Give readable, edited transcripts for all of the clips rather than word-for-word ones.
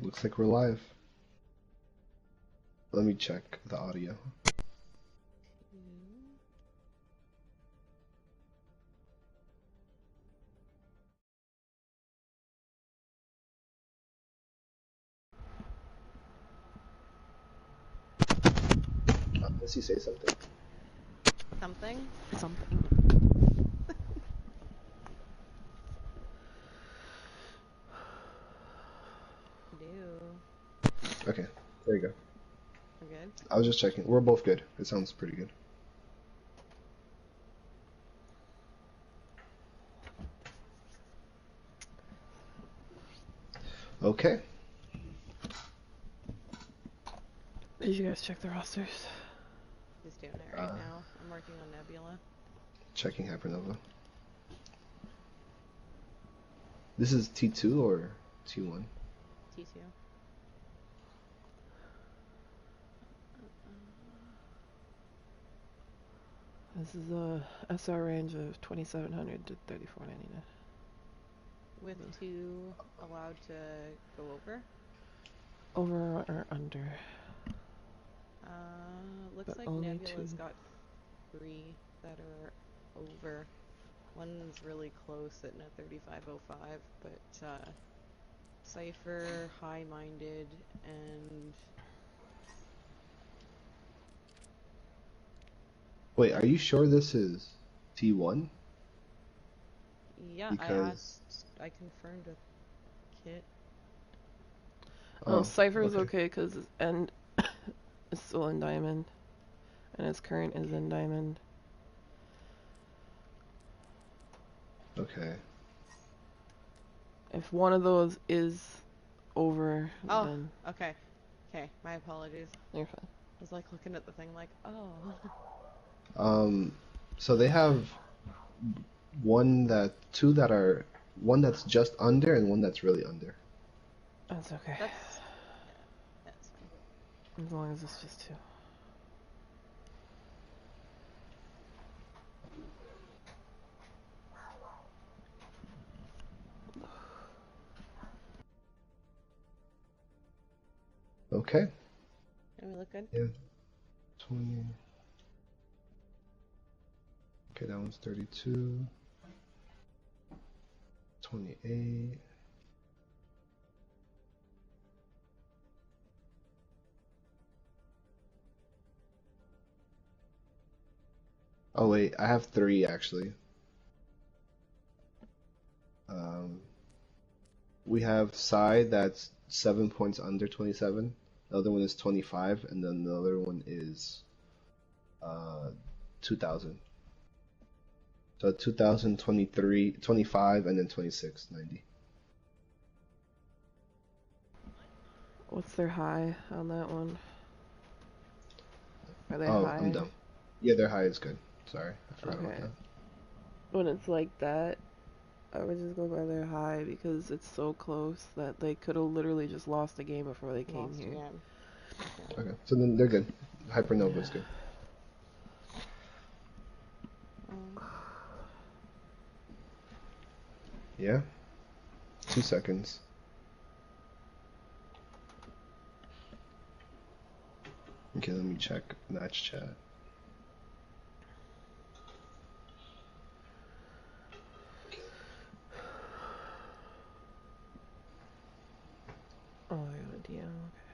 Looks like we're live. Let me check the audio. Let's see, say something. Something? Something. Okay, there you go. We're good? I was just checking. We're both good. It sounds pretty good. Okay. Did you guys check the rosters? Just doing it right now. I'm working on Nebula. Checking HyperNova. This is T2 or T1? T2. This is a SR range of 2,700 to 3,499. With 2 allowed to go over? Over or under? Looks like Nebula's got 3 that are over. One's really close sitting at 3505, but Cypher, high-minded, and... Wait, are you sure this is T1? Yeah, because... I confirmed with Kit. Oh, Cypher's okay because his end is still in diamond, and his current is in diamond. Okay. If one of those is over, then... okay. Okay, my apologies. You're fine. I was like looking at the thing like, oh. So they have one that's just under and one that's really under. That's okay. That's fine. As long as it's just 2. Okay. And we look good? Yeah. 20. Okay, that one's 32. 28. Oh wait, I have 3 actually. We have Psy that's 7 points under 27. The other one is 25, and then the other one is 2,000. So 2023, 25, and then 2690. What's their high on that one? Are they high? I'm dumb. Yeah, their high is good. Sorry, I forgot about that. When it's like that, I would just go by their high because it's so close that they could have literally just lost the game before they came here. Yeah. Okay, so then they're good. HyperNova is good. Yeah? 2 seconds. Okay, let me check match chat. Oh, I got a DM, okay.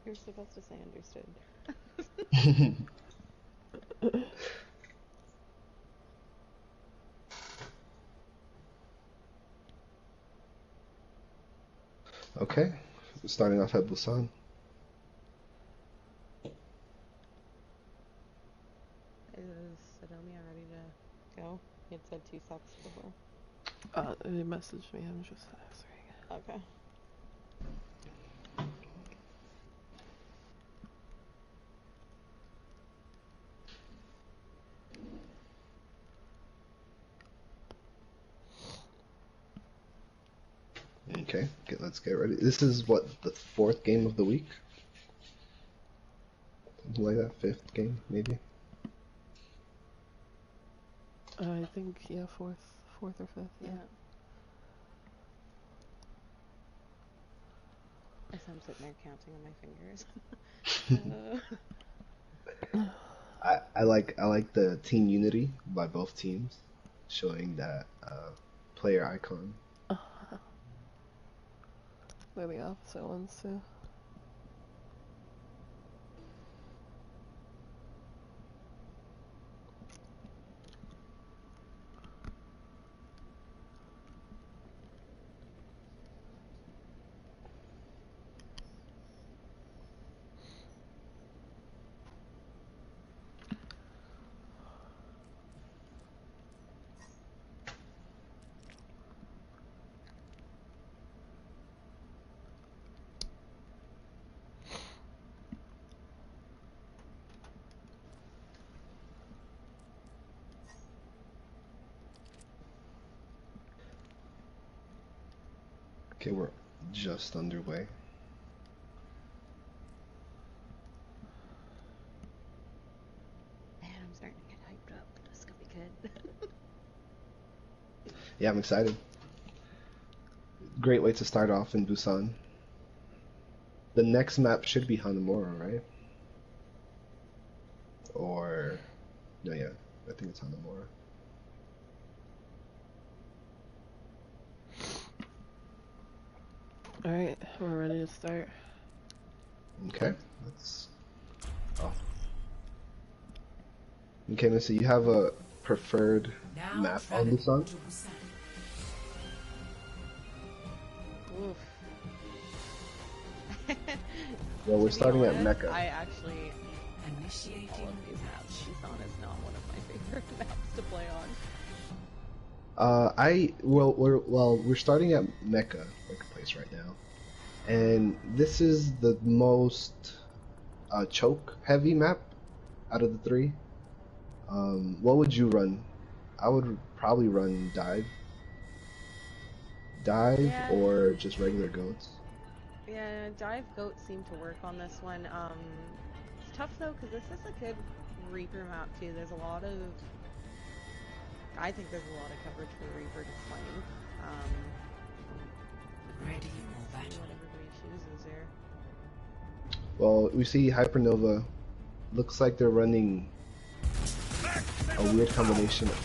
You're supposed to say understood. Okay, starting off at Busan. Is Sadomia ready to go? He had said 2 secs before. They messaged me, I'm just answering. Okay. Okay, let's get ready. This is what, the fourth game of the week? Something like that, fifth game, maybe? I think, yeah, fourth or fifth, yeah. As I'm sitting there counting on my fingers. I like the team unity by both teams, showing that player icon. They're the opposite ones too. Okay, we're just underway. Man, I'm starting to get hyped up. This is gonna be good. Yeah, I'm excited. Great way to start off in Busan. The next map should be Hanamura, right? Or... no, yeah, I think it's Hanamura. Alright, we're ready to start. Okay, let's... oh. Okay, Missy, you have a preferred map on Busan? Oof. Well, we're To be starting at honest, Mecca. I actually all of these maps. Busan is not one of my favorite maps to play on. We're starting at Mecca Marketplace right now, and this is the most choke heavy map out of the three. What would you run? I would probably run dive, Yeah. or just regular goats. Yeah, dive goats seem to work on this one. It's tough though because this is a good Reaper map too. There's a lot of, I think there's a lot of coverage for Reaper to claim. Ready for See battle. what everybody chooses here. Well, we see HyperNova. Looks like they're running a weird combination of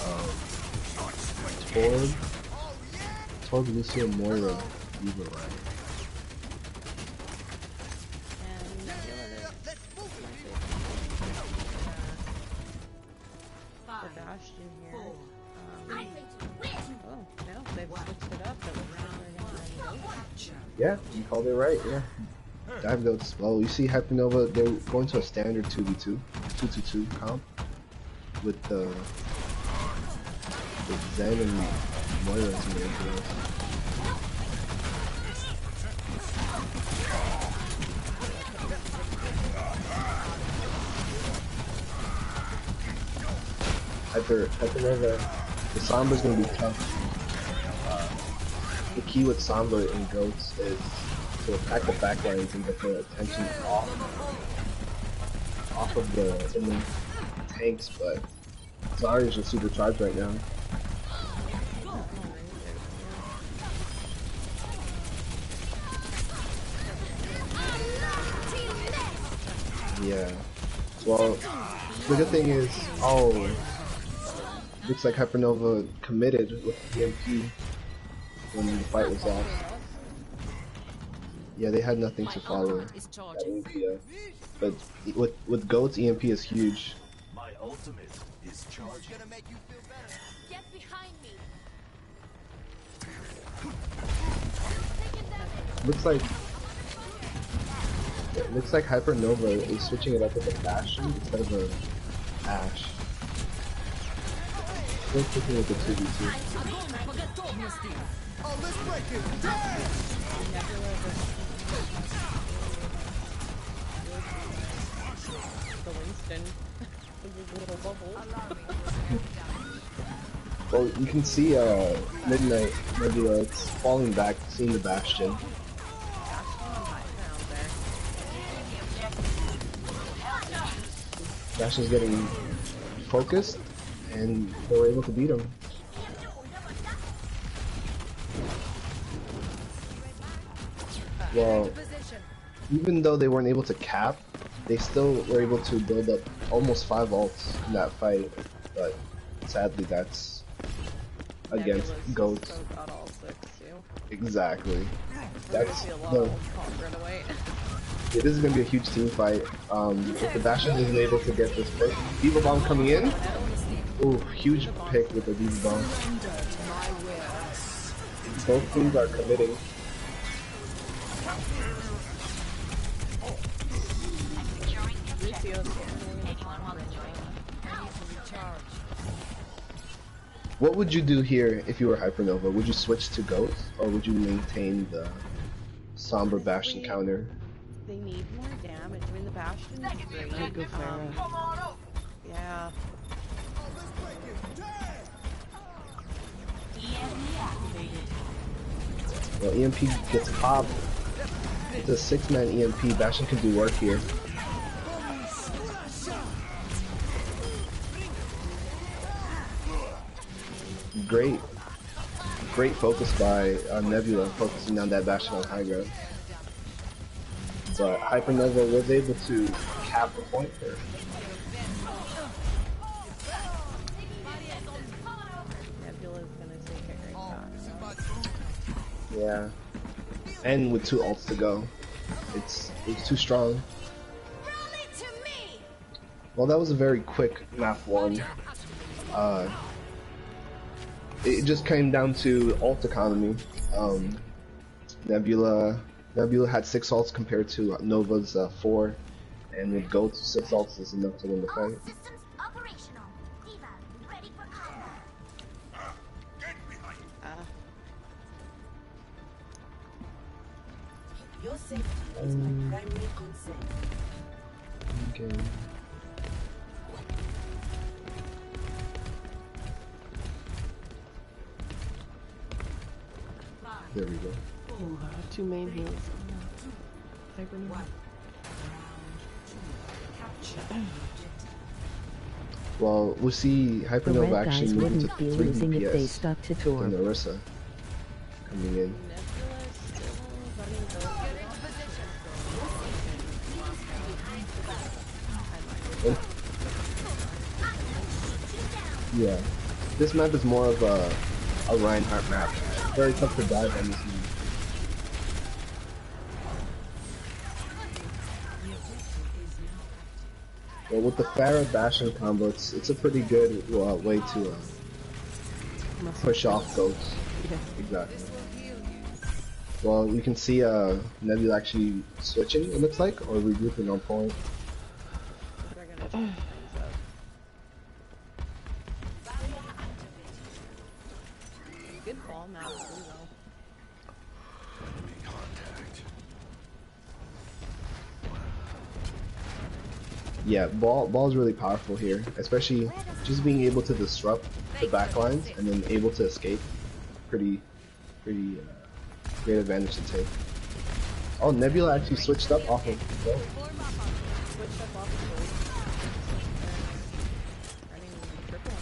Torb, Lucio, Moira, Eva, right? And Nebula for Bastion here. Oh, no, they've switched it up. It looks like they're going to run goats. Yeah, you called it right, yeah. Dive goats. Well, you see HyperNova, they're going to a standard 2v2, 2-2-2 comp with Zen and Moira as main heroes. HyperNova, the Sombra's gonna be tough. The key with Sombra and goats is to attack the backlines and get the attention off of the enemy tanks, but Zarya's just supercharged right now. Yeah. Well, the good thing is, looks like HyperNova committed with the EMP when the fight was off. Yeah, they had nothing to follow that EMP up. But with goats, EMP is huge. My ultimate is charging. Get behind me. Looks like HyperNova is switching it up with a Bastion instead of a Ashe. Still sticking with the 2v2. The Winston with his little bubble. Well, you can see Midnight Nebula. It's falling back, seeing the Bastion. Bastion on high ground there. Bastion's getting focused, and they were able to beat him. Well, even though they weren't able to cap, they still were able to build up almost 5 ults in that fight, but sadly that's against Nebula's goats. so got all 6 too. Exactly. We're That's gonna see a lot the. of ult pop right away. Yeah, this is gonna be a huge team fight. If the Bastion isn't able to get this pick, Diva Bomb coming in. Ooh, huge pick with the Diva Bomb. Both teams are committing. Lucio's getting the time What would you do here if you were HyperNova? Would you switch to Ghost, or would you maintain the Somber Bastion counter? They need more damage. I mean, the Bastion is great. I'd go Pharah. Yeah. Well, EMP gets popped. It's a 6-man EMP. Bastion can do work here. Great focus by Nebula, focusing on that Bastion on high ground. But HyperNova was able to cap the point there. Nebula's gonna take it right back. Yeah. And with 2 ults to go. It's too strong. Well, that was a very quick map 1. It just came down to ult economy. Nebula had 6 ults compared to Nova's 4, and with Goat's 6 ults is enough to win the fight. Your safety is my primary concern. Okay. There we go. Ooh, 2 main heals. HyperNova. Well, we'll see The HyperNova red actually guys moving to wouldn't be 3 losing if they DPS stuck to than Torb. Orisa coming in. Nebula's still running Yeah, this map is more of a Reinhardt map. Very tough to dive on this map. Well, with the Pharah Bastion combo, it's a pretty good way to push off goats. Yeah. Exactly. Well, we can see Nebula actually switching, it looks like, or regrouping on point. They're gonna change things up. Good ball map too, though. Yeah, ball's really powerful here, especially just being able to disrupt the backlines and then able to escape. Pretty great advantage to take. Oh, Nebula actually switched up off of gold. Switched up off the gold. Running triple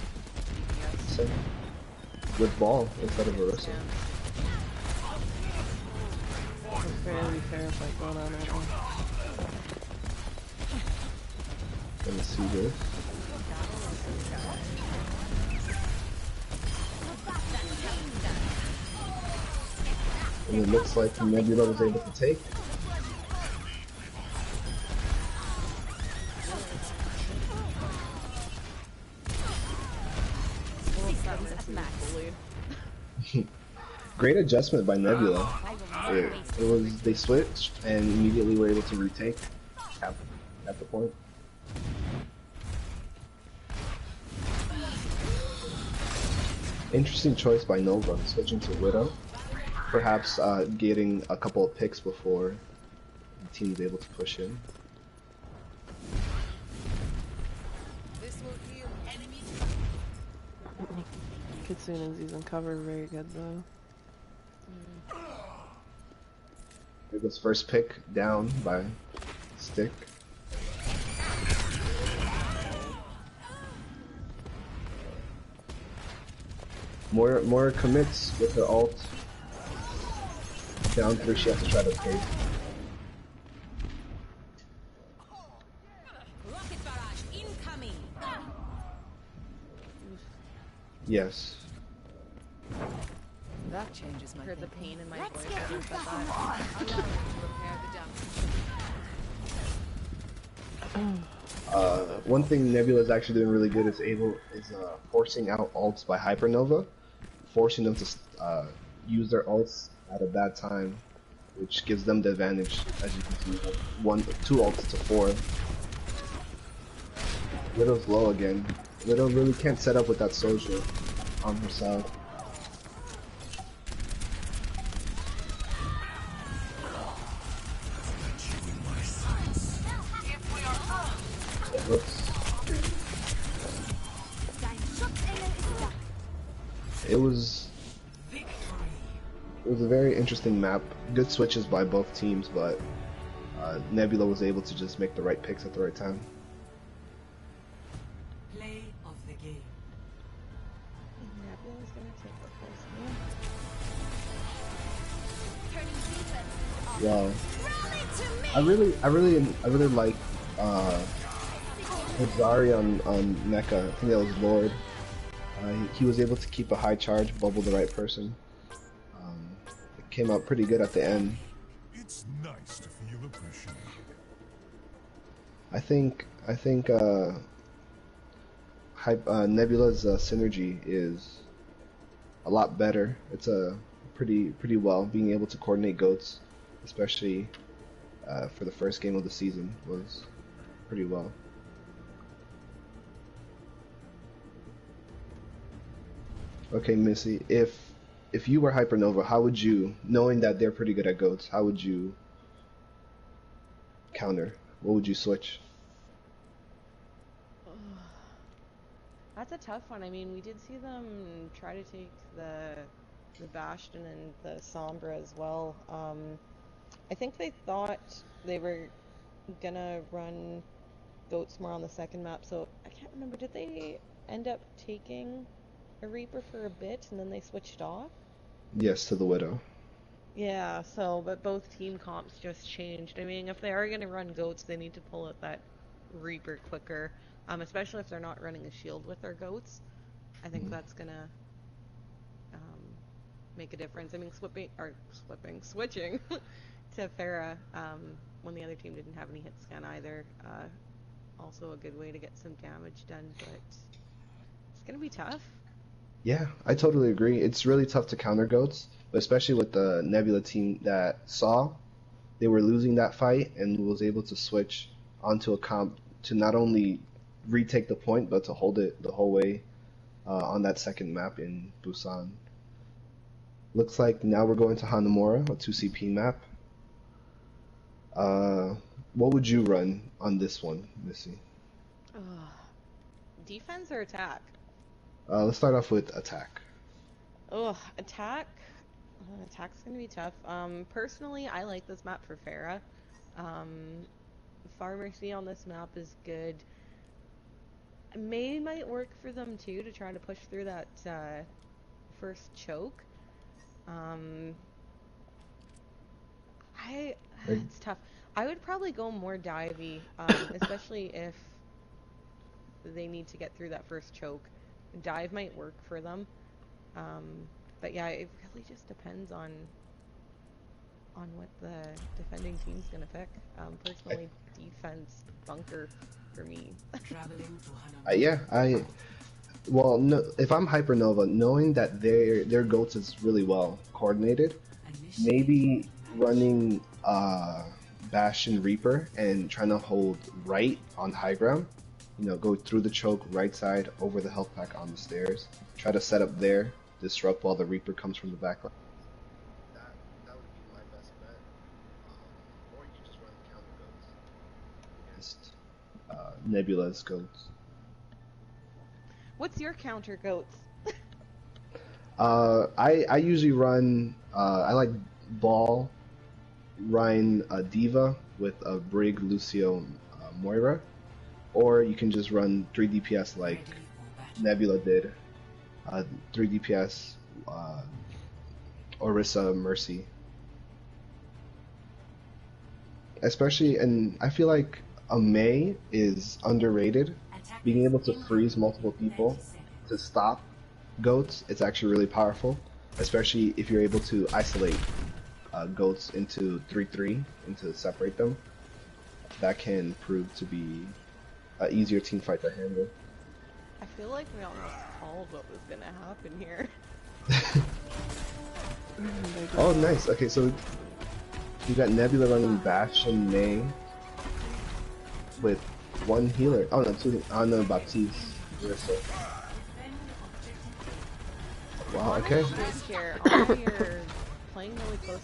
DPS. So, with ball instead of Orisa. It's a fairly fair fight going on right now. Let me see this. And it looks like Nebula was able to take. Great adjustment by Nebula. It was, they switched and immediately were able to retake at the point. Interesting choice by Nova, switching to Widow. Perhaps getting a couple of picks before the team is able to push in. This will heal enemies. Kitsune's using cover very good though. It was first pick down by Stick. More commits with her ult. Down 3, she has to try to escape. Rocket barrage incoming. Yes. That changes my Heard the thinking. pain in my Let's voice. get as I you said back that. on. Allow me to repair the damage. One thing Nebula is actually doing really good is forcing out ults by HyperNova, forcing them to use their ults at a bad time, which gives them the advantage. As you can see, like 2 ults to 4. Widow's low again. Widow really can't set up with that social on her side. Whoops. It was a very interesting map. Good switches by both teams, but Nebula was able to just make the right picks at the right time. Play of the game. Nebula's gonna take the first one. Turning defense. Wow. Rally to me. I really like the Zari on Mecha. I think that was Lord. He was able to keep a high charge, bubble the right person. It came out pretty good at the end. It's nice to feel appreciated. I think Nebula's synergy is a lot better. It's pretty well. Being able to coordinate goats, especially for the first game of the season, was pretty well. Okay, Missy, if you were HyperNova, how would you, knowing that they're pretty good at goats, how would you counter? What would you switch? That's a tough one. I mean, we did see them try to take the Bastion and the Sombra as well. I think they thought they were gonna run goats more on the second map, so I can't remember. Did they end up taking a Reaper for a bit and then they switched off? Yes, to the Widow. Yeah, so, but both team comps just changed. I mean, if they are going to run goats, they need to pull out that Reaper quicker, especially if they're not running a shield with their goats. I think that's going to make a difference. I mean, switching to Pharah when the other team didn't have any hit scan either. Also a good way to get some damage done, but it's going to be tough. Yeah, I totally agree. It's really tough to counter goats, but especially with the Nebula team that saw they were losing that fight and was able to switch onto a comp to not only retake the point, but to hold it the whole way on that second map in Busan. Looks like now we're going to Hanamura, a 2CP map. What would you run on this one, Missy? Defense or attack? Let's start off with attack. Attack. Attack's gonna be tough. Personally, I like this map for Pharah. Pharmacy on this map is good. May might work for them too to try to push through that first choke. It's tough. I would probably go more divey, especially if they need to get through that first choke. Dive might work for them, but yeah, it really just depends on what the defending team's gonna pick. Personally, defense bunker for me. Traveling to Hanamura. Yeah, well, no, if I'm HyperNova, knowing that their goats is really well coordinated, maybe running Bastion Reaper and trying to hold right on high ground. You know, go through the choke, right side, over the health pack on the stairs. Try to set up there, disrupt while the Reaper comes from the back line. That would be my best bet. Or you just run counter goats against Nebula's goats. What's your counter goats? I usually run I like Ball, Ryan Diva with Brig, Lucio, Moira, or you can just run 3 DPS like Nebula did. 3 DPS, Orisa, Mercy. Especially, and I feel like a Mei is underrated. Being able to freeze multiple people to stop goats, it's actually really powerful. Especially if you're able to isolate goats into 3-3 and to separate them. That can prove to be an easier team fight to handle. I feel like we almost called what was gonna happen here. Oh, nice. Okay, so you got Nebula running Bash and Mei with one healer. Oh no, two. Oh no, Baptiste. Wow. Okay. Here, you're playing really close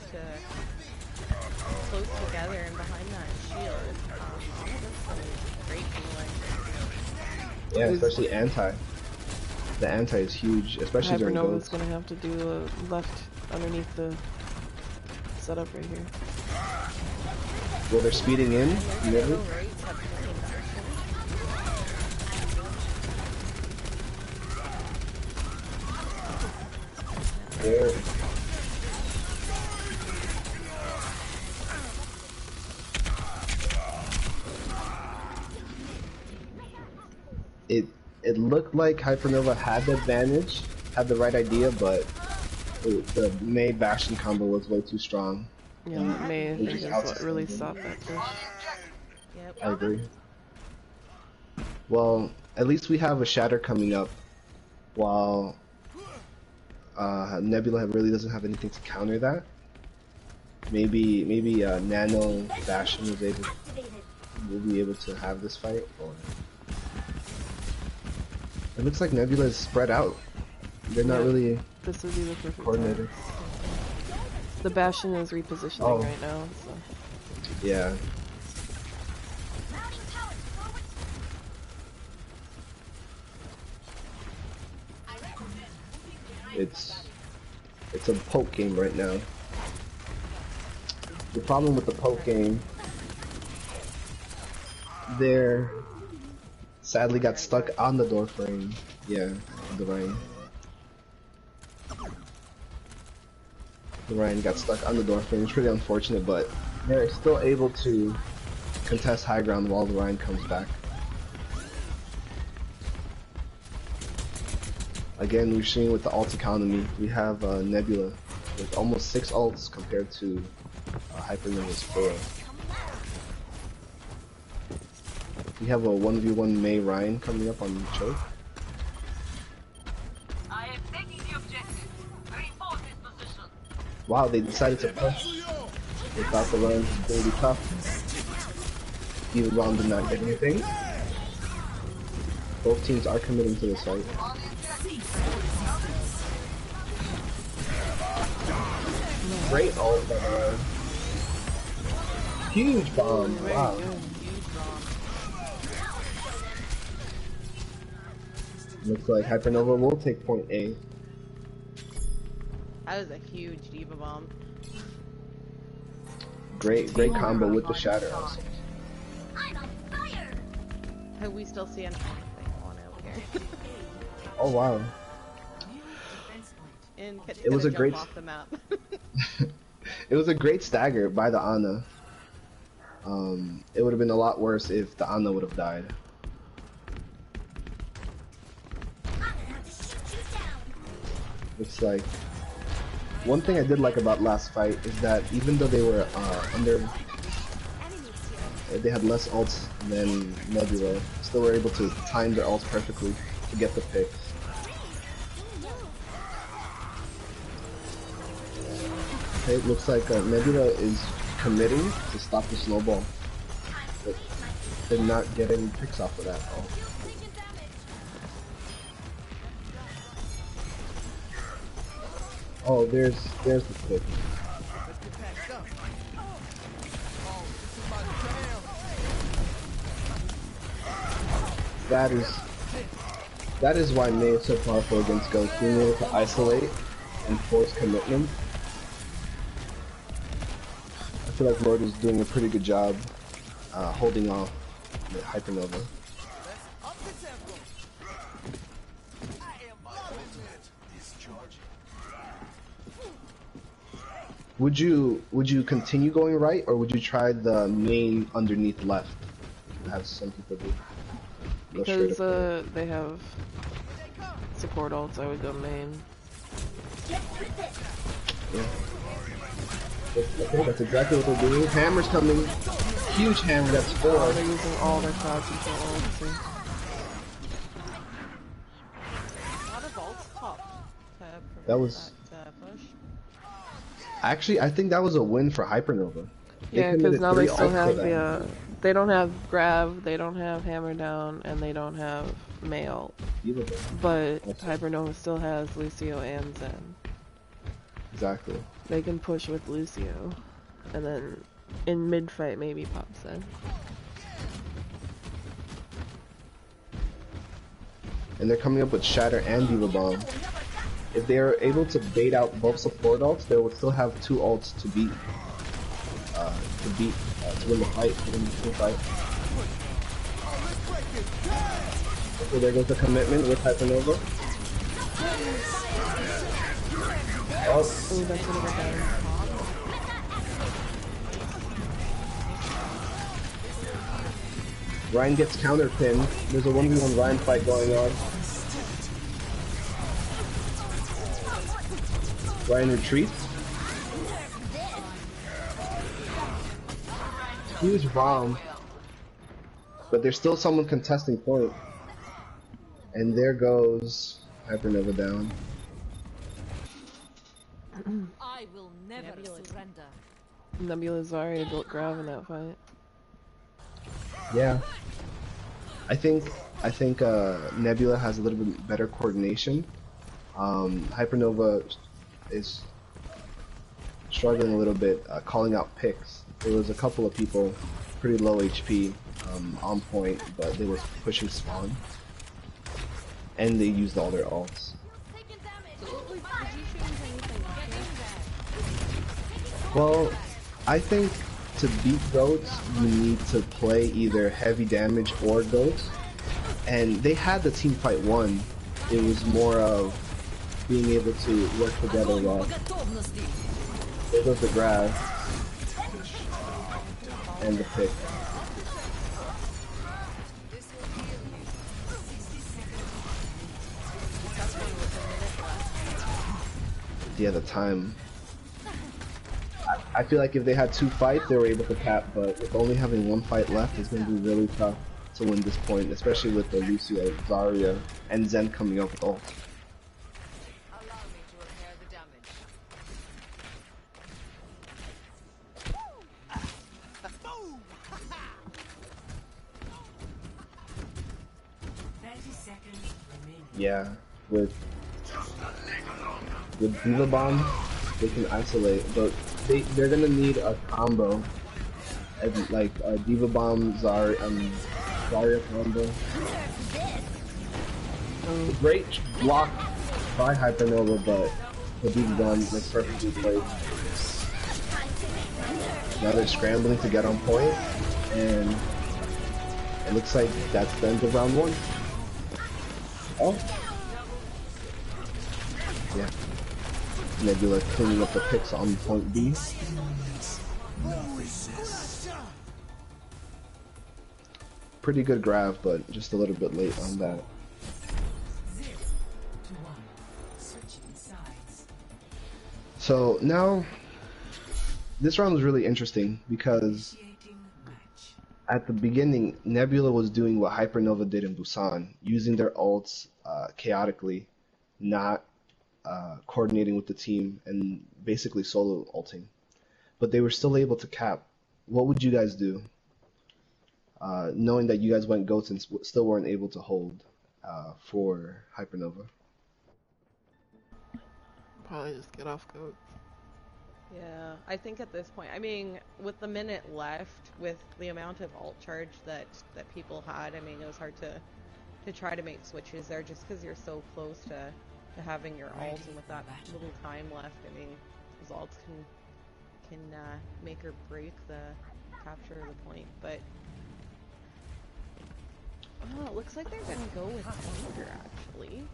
together, and behind that shield, great healing. Yeah, especially anti. The anti is huge, especially during HyperNova's goats. gonna have to do a left underneath the setup right here. Well, they're speeding in. Maybe. There. It looked like HyperNova had the advantage, had the right idea, but the Mei Bastion combo was way too strong. Yeah, that Mei I think is what really stopped that push. Yep. I agree. Well, at least we have a Shatter coming up, while Nebula really doesn't have anything to counter that. Maybe Nano Bastion will be able to have this fight. Or... It looks like Nebula is spread out. They're not really This would be the perfect coordinated. time. The Bastion is repositioning right now, so. Yeah. It's a poke game right now. The problem with the poke game, they're sadly got stuck on the door frame. Yeah, the Ryan. The Ryan got stuck on the door frame. It's pretty unfortunate, but they're still able to contest high ground while the Ryan comes back. Again, we're seeing with the ult economy, we have Nebula with almost 6 ults compared to HyperNova's 4. We have a 1v1 Mei Ryan coming up on choke. I am taking the objective. Reinforce this position. Wow, they decided to push. They thought the run was going to be tough. Even Ron did not get anything. Both teams are committing to this fight. Great ult by the Ryan. Huge bomb, wow. Looks like HyperNova will take point A. That was a huge diva bomb. Great combo with the shatter also. I'm on fire. We still see an thing on over here. Oh wow. And It was a great off the map. It was a great stagger by the Ana. It would have been a lot worse if the Ana would have died. Looks like one thing I did like about last fight is that even though they were they had less ults than Nebula, still were able to time their ults perfectly to get the picks. Okay, it looks like Nebula is committing to stop the snowball, but they're not getting picks off of that. Oh, there's the pick. That is why Mei is so powerful against Ghost, being able to isolate and force commitment. I feel like Lord is doing a pretty good job holding off with HyperNova. Would you continue going right, or would you try the main underneath left, as some people do? Go straight Because up they have support ults, I would go main. there. Yeah. Okay, that's exactly what they're doing. Hammer's coming. Huge hammer, that's 4. Oh, they're using all their crowd control ults. A lot of ults top to prevent That was... that push. Actually, I think that was a win for HyperNova. Yeah, because now they still have the... they don't have Grav, they don't have Hammer Down, and they don't have Mail. But HyperNova still has Lucio and Zen. Exactly. They can push with Lucio, and then in mid-fight maybe pop Zen. And they're coming up with Shatter and Diva Bomb. If they are able to bait out both support ults, they will still have 2 ults to beat. To win the fight. To win the team fight. So there goes the commitment with HyperNova. Oh, Ooh, that's gonna go down. Ryan gets counterpinned. There's a 1v1 Ryan fight going on. Ryan retreats. Huge bomb. But there's still someone contesting point. And there goes HyperNova down. I will never surrender. Nebula's already built Grav in that fight. Yeah. I think Nebula has a little bit better coordination. HyperNova is struggling a little bit calling out picks. There was a couple of people pretty low HP on point, but they was pushing spawn. And they used all their ults. Well, I think to beat goats, you need to play either heavy damage or goats. And they had the team fight won. It was more of being able to work together well. There goes the grab. And the pick. Yeah, the time. I feel like if they had 2 fights, they were able to cap, but with only having 1 fight left, it's going to be really tough to win this point, especially with the Lucio, Zarya, and Zen coming up with ult. Allow me to repair the damage. 30 seconds remaining. Yeah, with Diva Bomb, they can isolate, but they're gonna need a combo, like a Diva Bomb Zarya combo. Great block by HyperNova, but the Diva Bomb is perfectly played. Now they're scrambling to get on point, and it looks like that's the end of round 1. Oh. Yeah. Nebula cleaning up the picks on point B. Pretty good grab, but just a little bit late on that. So now, this round was really interesting because at the beginning, Nebula was doing what HyperNova did in Busan, using their ults chaotically, not coordinating with the team, and basically solo ulting. But they were still able to cap. What would you guys do? Knowing that you guys went goats and still weren't able to hold for HyperNova. Probably just get off goat. Yeah, I think at this point, I mean, with the minute left, with the amount of ult charge that people had, I mean, it was hard to to try to make switches there, just because you're so close to having your ult, and with that little time left, I mean, those ults can make or break the capture of the point. But oh, it looks like they're gonna go with Bunker actually.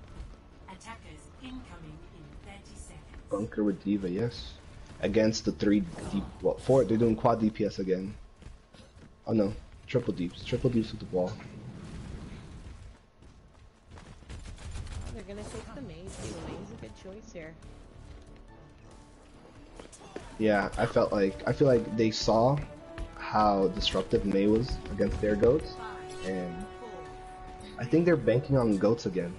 Attackers incoming in 30 seconds. Bunker with Diva, yes. Against the 3 deep, well, 4, they're doing quad DPS again. Oh no, triple deeps with the wall. Oh, they're gonna take the Mage. The Mage is a good choice here. Yeah, I feel like they saw how disruptive Mei was against their goats, and I think they're banking on goats again.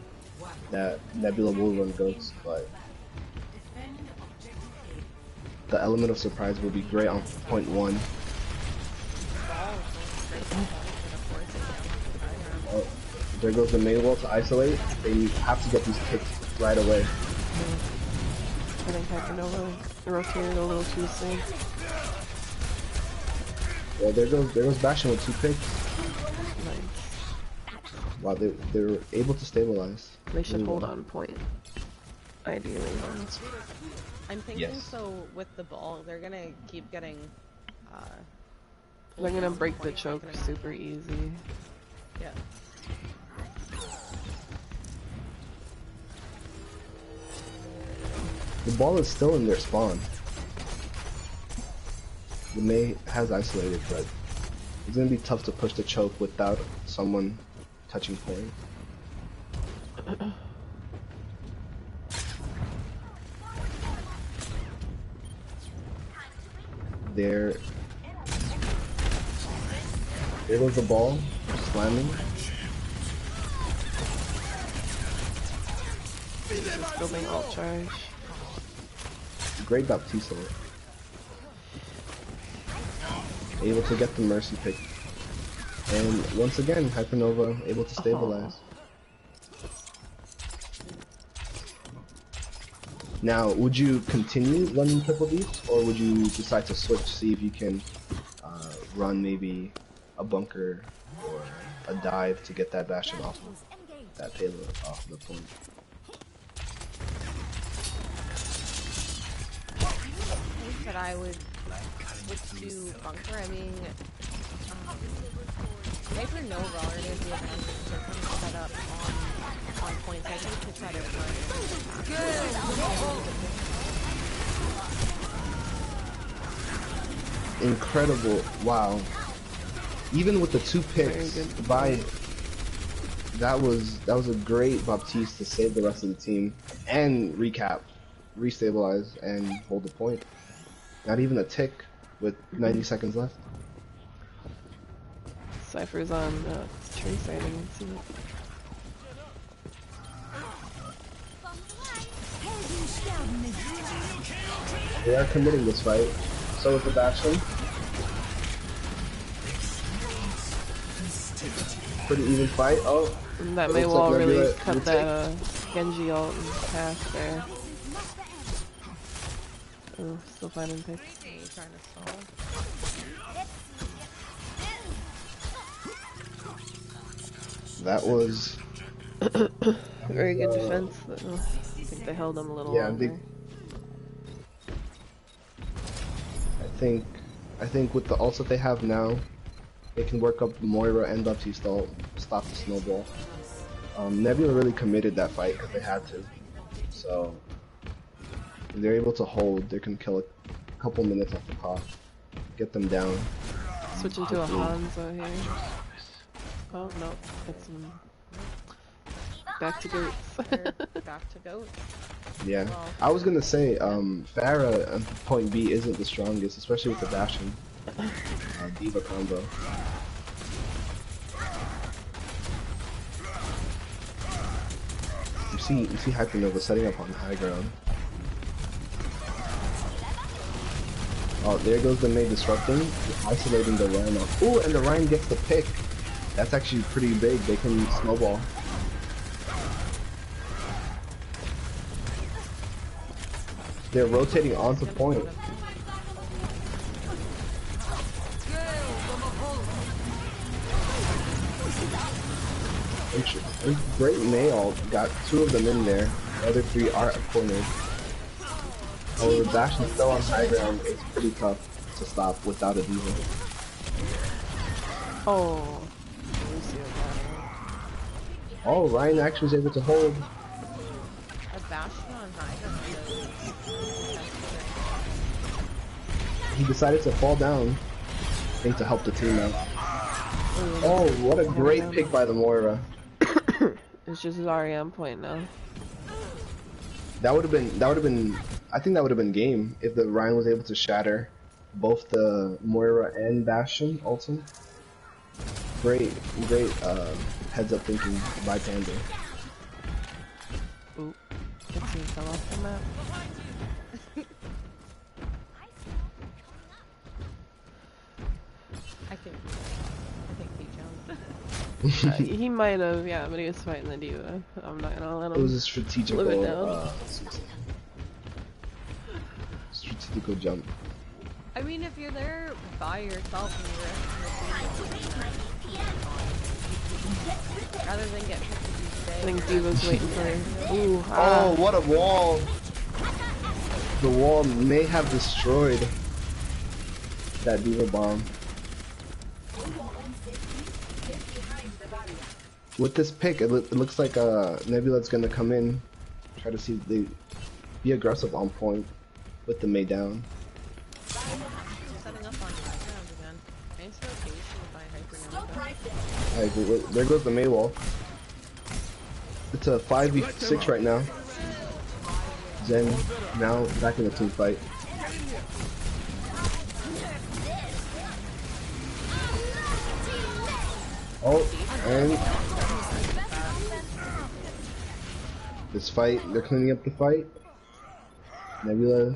That Nebula will run goats, but the element of surprise will be great on point 1. Oh, there goes the Mei wall to isolate. They have to get these ticks right away. I think HyperNova rotated a little too soon. Well, there goes Bastion with 2 picks. Nice. Wow, they're able to stabilize. They should hold on point. Ideally. I'm thinking Yes. so with the ball, they're gonna keep getting. They're gonna break the points, choke not gonna- super easy. Yeah. The ball is still in their spawn. The Mei has isolated, but it's gonna be tough to push the choke without someone touching point. There goes the ball, slamming. Building alt charge. Great Baptiste. Able to get the Mercy pick. And once again, HyperNova able to stabilize. Now, would you continue running triple deeps, or would you decide to switch, see if you can run maybe a bunker or a dive to get that Bastion off of that payload, off the point? I think that I would switch to Bunker. I mean, HyperNova already has the advantage of getting set up on points. I think to try to run. Incredible! Wow. Even with the 2 picks by, that was a great Baptiste to save the rest of the team and recap, restabilize, and hold the point. Not even a tick with 90 seconds left. Cypher's on tree sighting. They are committing this fight. So is the Bastion. Pretty even fight. Oh, That may looks well like really Nebula cut will that Genji ult in half there. Oh, still finding pick. Trying to stall. that was Very good defense. But, I think they held them a little longer. I think with the ults that they have now, they can work up Moira and Baptiste ult, stop the snowball. Nebula really committed that fight because they had to. So if they're able to hold, they can kill a couple minutes off the clock, get them down. Switching to a Hanzo here. Oh no, it's back to goats. Back to goats. Yeah, Well, I was gonna say, Pharah on point B isn't the strongest, especially with the Bastion Diva combo. You see HyperNova setting up on the high ground. Oh, there goes the Mei disrupting, isolating the Ryan off. Ooh, and the Ryan gets the pick. That's actually pretty big. They can snowball. They're rotating onto point. Great Mayall got 2 of them in there. The other 3 are cornered. However, Bastion still on high ground. It's pretty tough to stop without a diva. Oh. Oh, Ryan actually was able to hold. A Bastion on high ground, He decided to fall down, I think, to help the team out. Oh, what a great pick by the Moira. It's just Zarya on point now. That would have been, I think that would have been game if the Ryan was able to shatter both the Moira and Bastion ultimate. Great heads up thinking by Panda. Oop. Good team fell off the map. I think he jumped. He might have, yeah, but he was fighting the diva. I'm not gonna let him. It was a strategical, live it down. Strategical jump. I mean, if you're there by yourself and you're in the team, rather than get picked to I think Diva's waiting for her. Ooh, Oh, what a wall! The wall may have destroyed that diva bomb. With this pick, it looks like Nebula's gonna come in, try to see if they be aggressive on point with the Mei down. setting up on high ground again. Nice rotation by HyperNova. Alright, there goes the Mei wall. It's a 5v6 right now. Zen now back in the team fight. Oh, and this fight, they're cleaning up the fight. Nebula,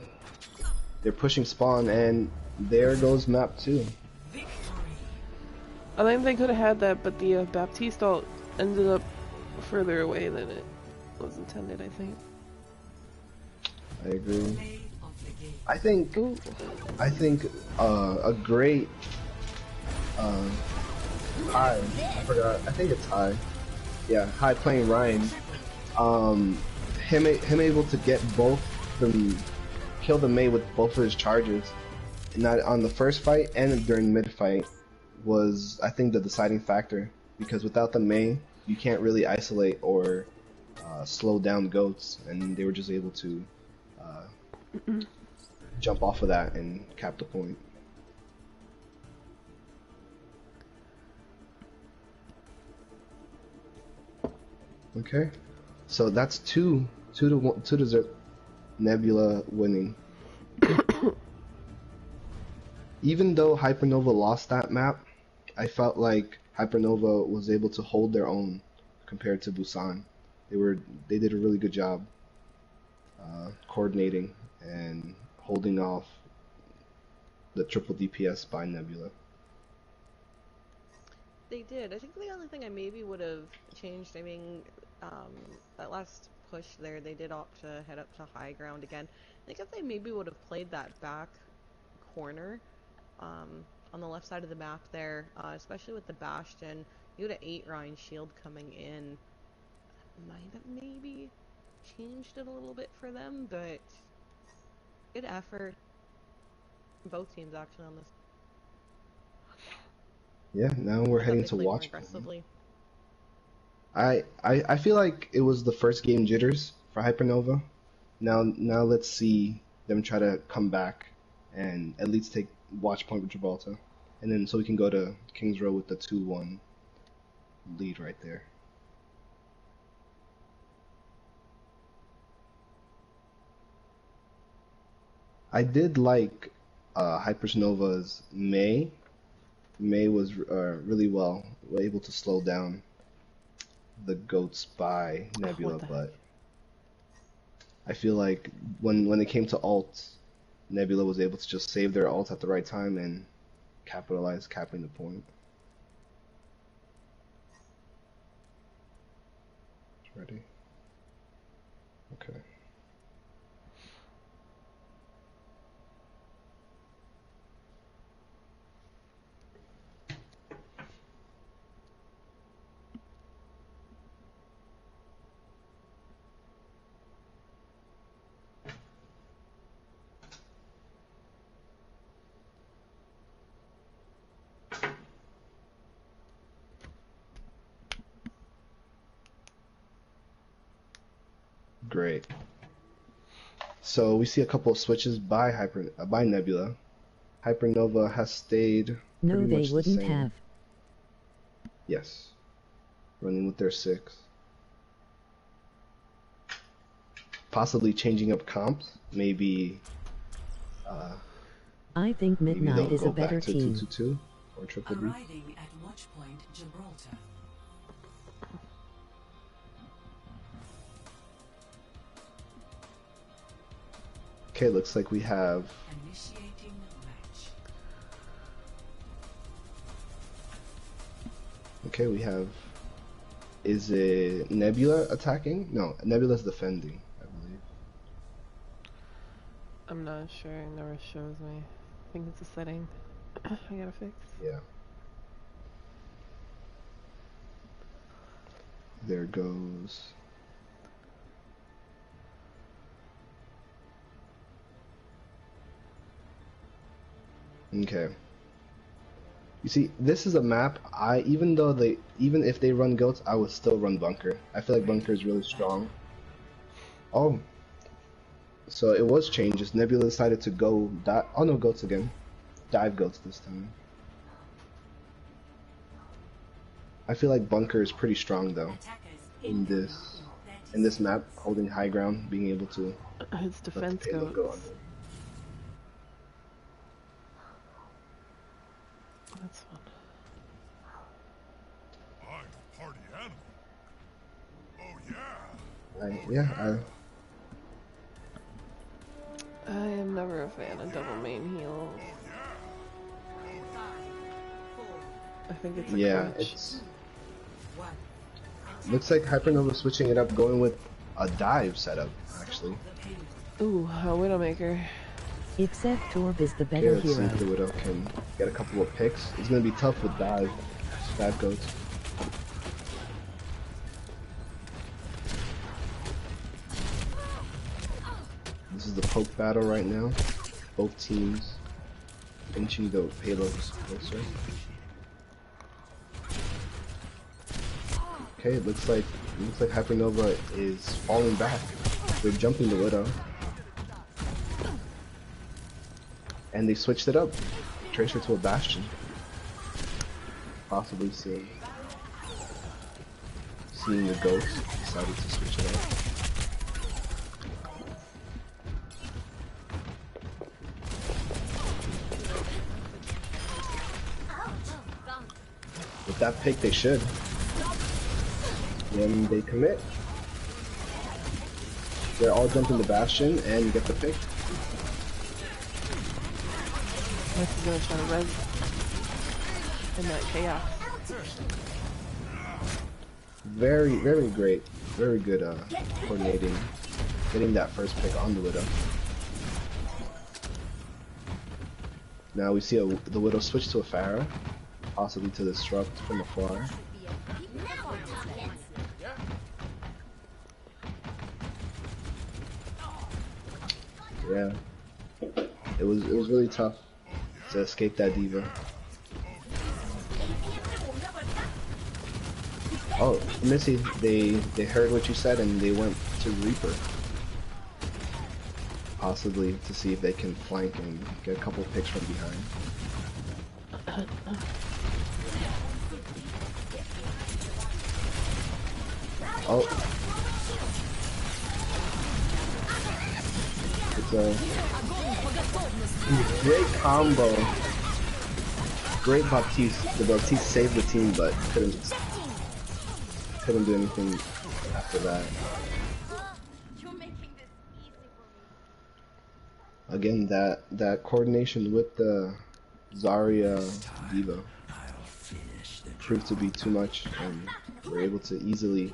they're pushing spawn, and there goes map 2. I think they could have had that, but the Baptiste ult ended up further away than it was intended, I think. I agree. I think a great High. I forgot. I think it's High. Yeah, High playing Ryan. Him able to get both them, kill the Mei with both of his charges, not on the first fight and during mid fight, was I think the deciding factor, because without the Mei you can't really isolate or slow down goats, and they were just able to jump off of that and cap the point. Okay, so that's 2 to 0, Nebula winning. Even though HyperNova lost that map, I felt like HyperNova was able to hold their own compared to Busan. They did a really good job coordinating and holding off the triple DPS by Nebula. They did. I think the only thing I maybe would have changed, I mean, that last push there, they did opt to head up to high ground again. I think if they maybe would have played that back corner on the left side of the map there, especially with the Bastion, you had an 8 Ryan shield coming in. Might have maybe changed it a little bit for them, but good effort. Both teams actually on this. Yeah, now we're heading to watch. I feel like it was the first game jitters for HyperNova. Now let's see them try to come back and at least take watch point with Gibraltar, and then so we can go to Kings Row with the 2-1 lead right there. I did like HyperNova's Mei. Mei was really well able to slow down the goats by Nebula, but I feel like when it came to ult, Nebula was able to just save their ult at the right time and capitalize, capping the point. Ready? Okay. Great. So we see a couple of switches by by Nebula. HyperNova has stayed No, pretty they much the wouldn't same. have. Yes. Running with their 6. Possibly changing up comps. Maybe I think maybe Midnight they'll is go a better back to team. 222 or triple B. Arriving at Watchpoint Gibraltar. Okay, looks like we have Initiating match. okay, we have is it Nebula attacking? No, Nebula's defending, I believe. I'm not sure. It never shows me. I think it's a setting I gotta fix. Yeah. There goes. Okay. You see, this is a map. Even if they run goats, I would still run bunker. I feel like bunker is really strong. Oh. So it was changed. Nebula decided to go oh no, goats again. Dive goats this time. I feel like bunker is pretty strong though in this map, holding high ground, being able to His defense let the payload go goes. under. That's fun. I'm a party animal. Oh yeah. Yeah, I am never a fan of double main heals. I think it's a crutch. it's looks like HyperNova switching it up, going with a dive setup actually. Ooh, a Widowmaker. Except Torb is the Okay, better let's see hero. if the Widow can get a couple of picks. It's gonna be tough with dive goats. This is the poke battle right now. Both teams inching the payloads closer. Okay, it looks like HyperNova is falling back. They're jumping the Widow. And they switched it up. Tracer to a Bastion. Possibly seeing the Ghost. Decided to switch it up. With that pick, they should. When they commit, they're all jumping the Bastion and get the pick. This is gonna try to res in that chaos. Very, very great. Very good coordinating. Getting that first pick on the Widow. Now we see the Widow switch to a Pharah. Possibly to disrupt from afar. Yeah. It was really tough to escape that diva. Oh, Missy, they heard what you said and they went to Reaper. Possibly to see if they can flank and get a couple picks from behind. Oh. It's a great combo. Great Baptiste. The Baptiste saved the team, but couldn't do anything after that. Again, that coordination with the Zarya Diva proved to be too much, and we're able to easily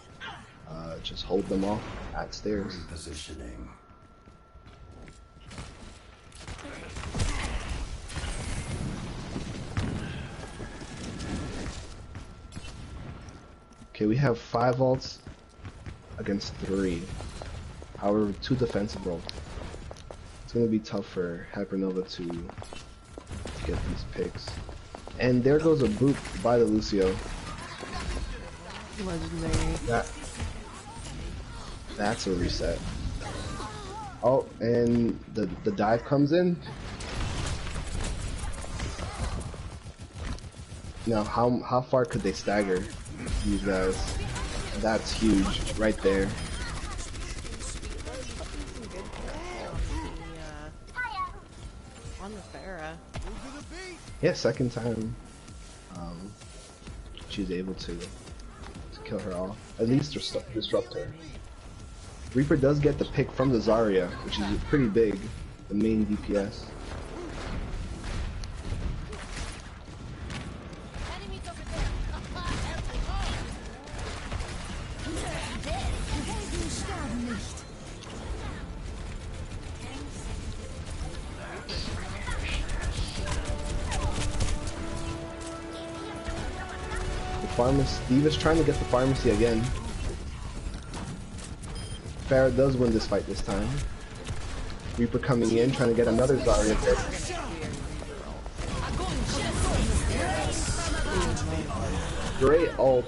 just hold them off at stairs. Positioning. Okay, we have 5 ults against 3. However, 2 defensive ults. It's gonna be tough for HyperNova to get these picks. And there goes a boop by the Lucio. Legendary. That's a reset. Oh, and the dive comes in. Now, how far could they stagger these guys? That's huge, right there. On the Farah. Yeah, second time. She's able to kill her off. At least disrupt her. Reaper does get the pick from the Zarya, which is pretty big. The main DPS. Diva's trying to get the pharmacy again. Farah does win this fight this time. Reaper coming in, trying to get another Zarya pick. Great ult.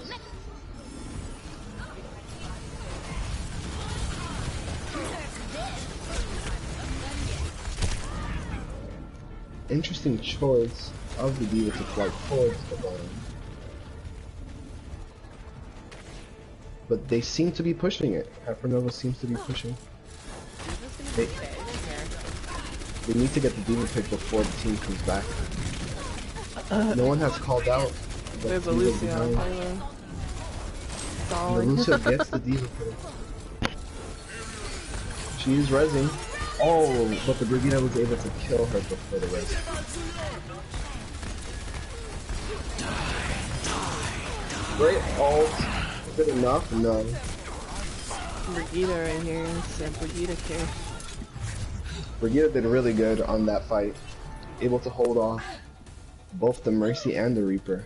Interesting choice of the Diva to fly towards the bottom. But they seem to be pushing it. HyperNova seems to be pushing. They need to get the Demon pick before the team comes back. No one has called out. There's a Lucio. Lucio gets the Diva pick. She's rezzing. Oh, but the Brigida was able to kill her before the res. Great ult. Good enough? No. Brigida right here. It's a Brigida care. Brigida did really good on that fight. Able to hold off both the Mercy and the Reaper.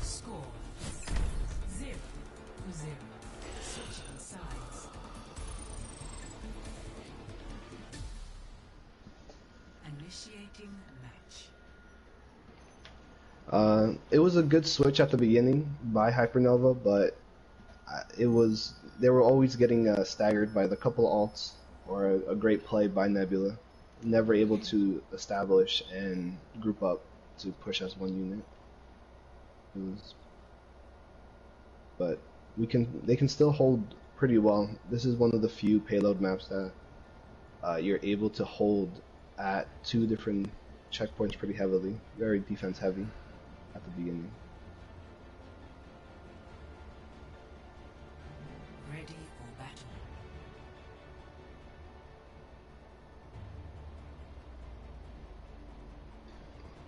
Score 0-0. Switching sides. Initiating match. It was a good switch at the beginning by HyperNova, but they were always getting staggered by the couple ults or a great play by Nebula. Never able to establish and group up to push as one unit. But they can still hold pretty well. This is one of the few payload maps that you're able to hold at two different checkpoints pretty heavily. Very defense heavy at the beginning. Ready for battle.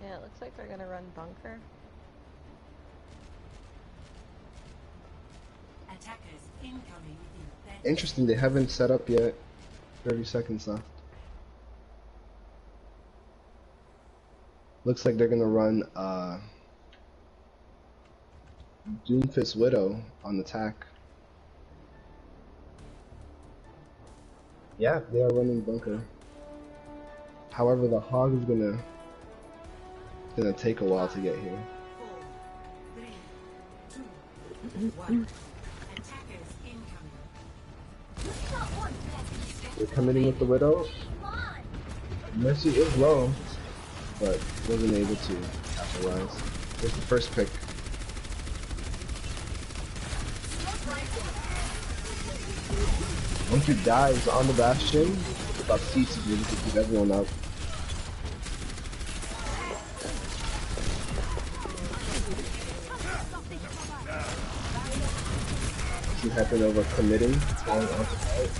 Yeah, it looks like they're gonna run bunker. Attackers incoming in 30. Interesting, they haven't set up yet. 30 seconds left. Looks like they're gonna run Doomfist Widow on attack. Yeah, they are running bunker. However, the hog is gonna take a while to get here. 4, 3, 2, 1. Attackers incoming. They're coming in with the Widow. Mercy is low, but wasn't able to capitalize. Here's the first pick. Once he dives on the Bastion, it's about C to be able to keep everyone up. See HyperNova committing, going on to fight.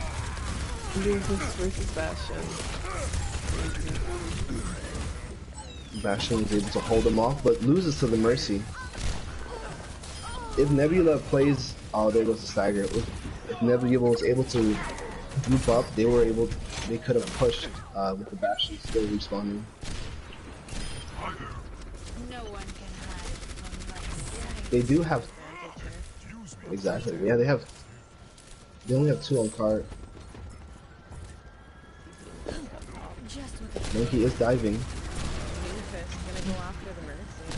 Doomfist versus Bastion. Bastion is able to hold him off, but loses to the Mercy. If Nebula plays, oh, there goes the stagger. If Nebula was able to group up, they could have pushed with the Bastion still respawning. No one can hide from my sight. They do have, exactly. Yeah, they only have 2 on cart. Just what I Monkey is diving. Doomfist gonna go after the Mercy.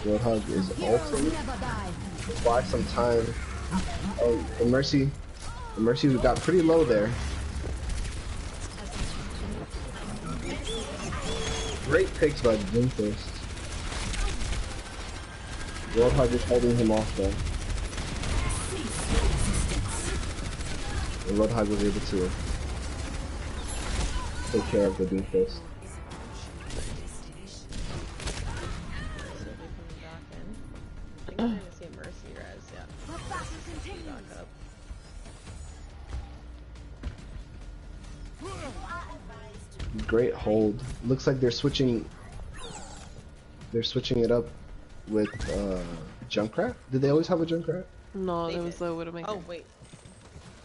Roadhog is ulting. never die. Buy some time. Oh, the Mercy got pretty low there. Great picks by Doomfist. Roadhog is holding him off though. And Roadhog was able to take care of the Doomfist. I think we're gonna see a Mercy res, yeah. Back up. Great hold. Looks like they're switching it up with Junkrat. Did they always have a Junkrat? No, They there was did. the Widowmaker. Oh, wait.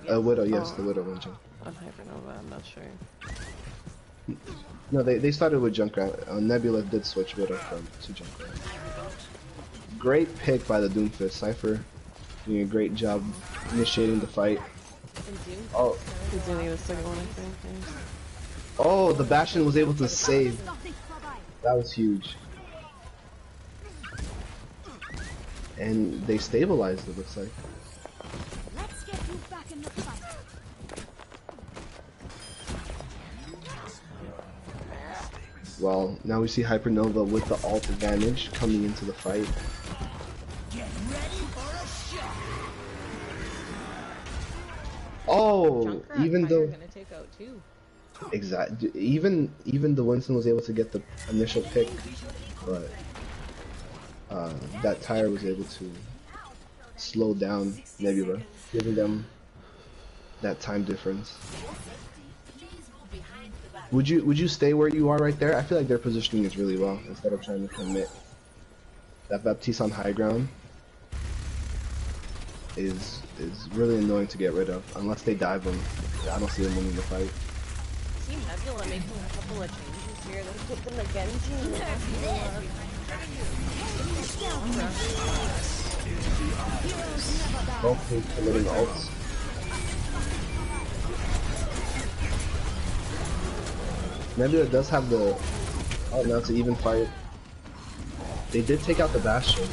Widow, yes, Oh. the Widow and Junkrat. On HyperNova, I'm not sure. No, they started with Junkrat. Nebula did switch Widow to Junkrat. Great pick by the Doomfist. Cypher doing a great job initiating the fight. And Doom. Oh, He's gonna get a second one, I think. Yeah. oh, the Bastion was able to save. That was huge. And they stabilized it, looks like. Let's get you back in the fight. Well, now we see HyperNova with the ult advantage coming into the fight. Oh, Junkrat even Tiger though gonna take out too. even the Winston was able to get the initial pick, but that tire was able to slow down Nebula, giving them that time difference. Would you stay where you are right there? I feel like their positioning is really well instead of trying to commit. That Baptiste on high ground is really annoying to get rid of unless they dive them. I don't see them winning the fight. See Nebula making a couple of changes here. Let's put them again Both teams committing ults. Nebula does have the... Oh, now it's an even fight. They did take out the Bastion.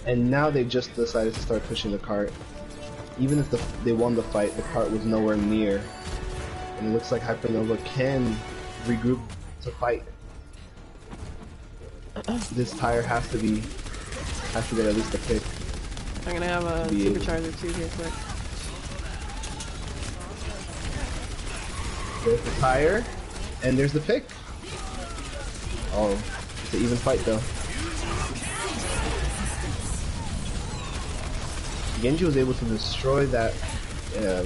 And now they just decided to start pushing the cart. Even if they won the fight, the cart was nowhere near. And it looks like HyperNova can regroup to fight. This tire has to get at least a pick. I'm gonna have a Be able- supercharger too here quick. There's the tire, and there's the pick. Oh, it's an even fight though. Genji was able to destroy that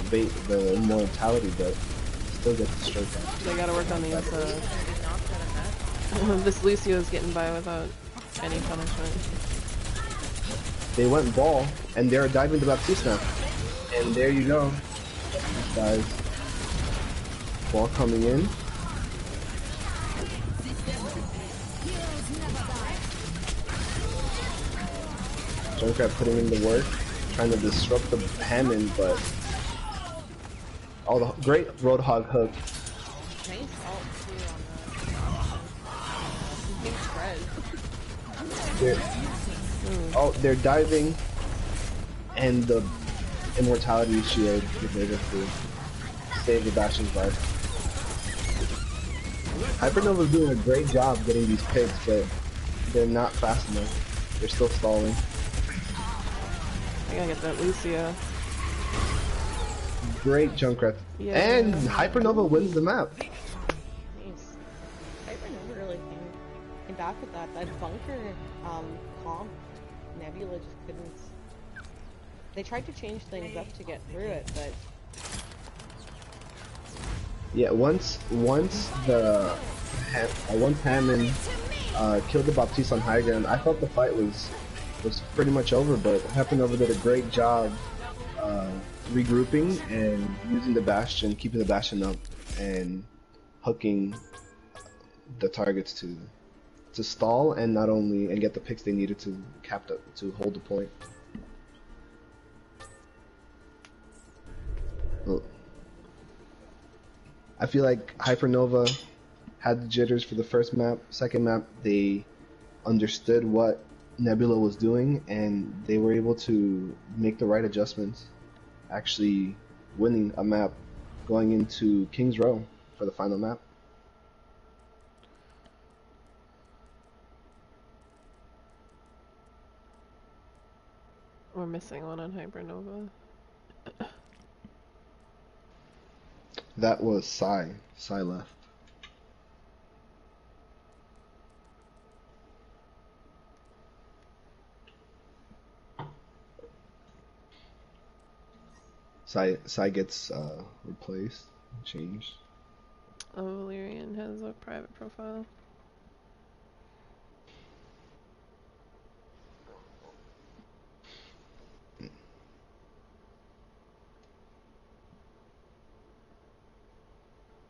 bait, the immortality, but still gets destroyed. They gotta work on these. This Lucio's getting by without any punishment. They went ball, and they're diving the Baptiste now. And there you go. Guys. Ball coming in. Junkrat putting in the work, trying to disrupt the Hammond, but... Oh, the great Roadhog hook. Nice ult too on the big spread. Oh, they're diving, and the Immortality Shield is able to save the Bastion's life. HyperNova's doing a great job getting these picks, but they're not fast enough. They're still stalling. I gotta get that Lucio. Great Junkrat. Yeah. And HyperNova wins the map. Nice. HyperNova really came back with that. That bunker comp, Nebula just couldn't. They tried to change things up to get through it, but Yeah, once Hammond killed the Baptiste on high ground, I thought the fight was pretty much over, but HyperNova did a great job regrouping and using the Bastion, keeping the Bastion up, and hooking the targets to stall and not only and get the picks they needed to hold the point. Well, I feel like HyperNova had the jitters for the first map. Second map, they understood what Nebula was doing, and they were able to make the right adjustments, actually winning a map going into King's Row for the final map. We're missing one on HyperNova. That was Psy. Psy left. Psy gets replaced, changed. Oh, Valyrian has a private profile.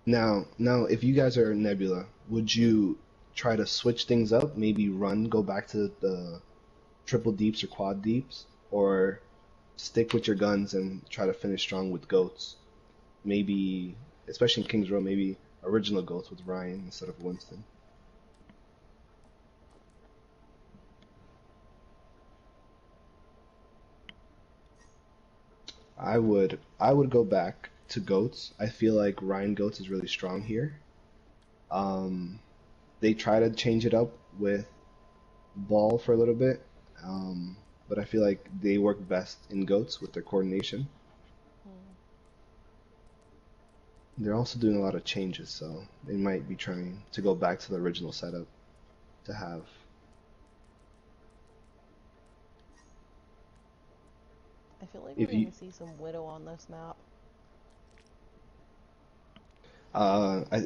Now, if you guys are Nebula, would you try to switch things up? Maybe go back to the triple deeps or quad deeps, or stick with your guns and try to finish strong with goats? Maybe, especially in King's Row, maybe original goats with Ryan instead of Winston. I would go back to goats. I feel like Ryan goats is really strong here. They try to change it up with ball for a little bit, but I feel like they work best in goats with their coordination. They're also doing a lot of changes, so they might be trying to go back to the original setup to have. I feel like we're going to see some Widow on this map.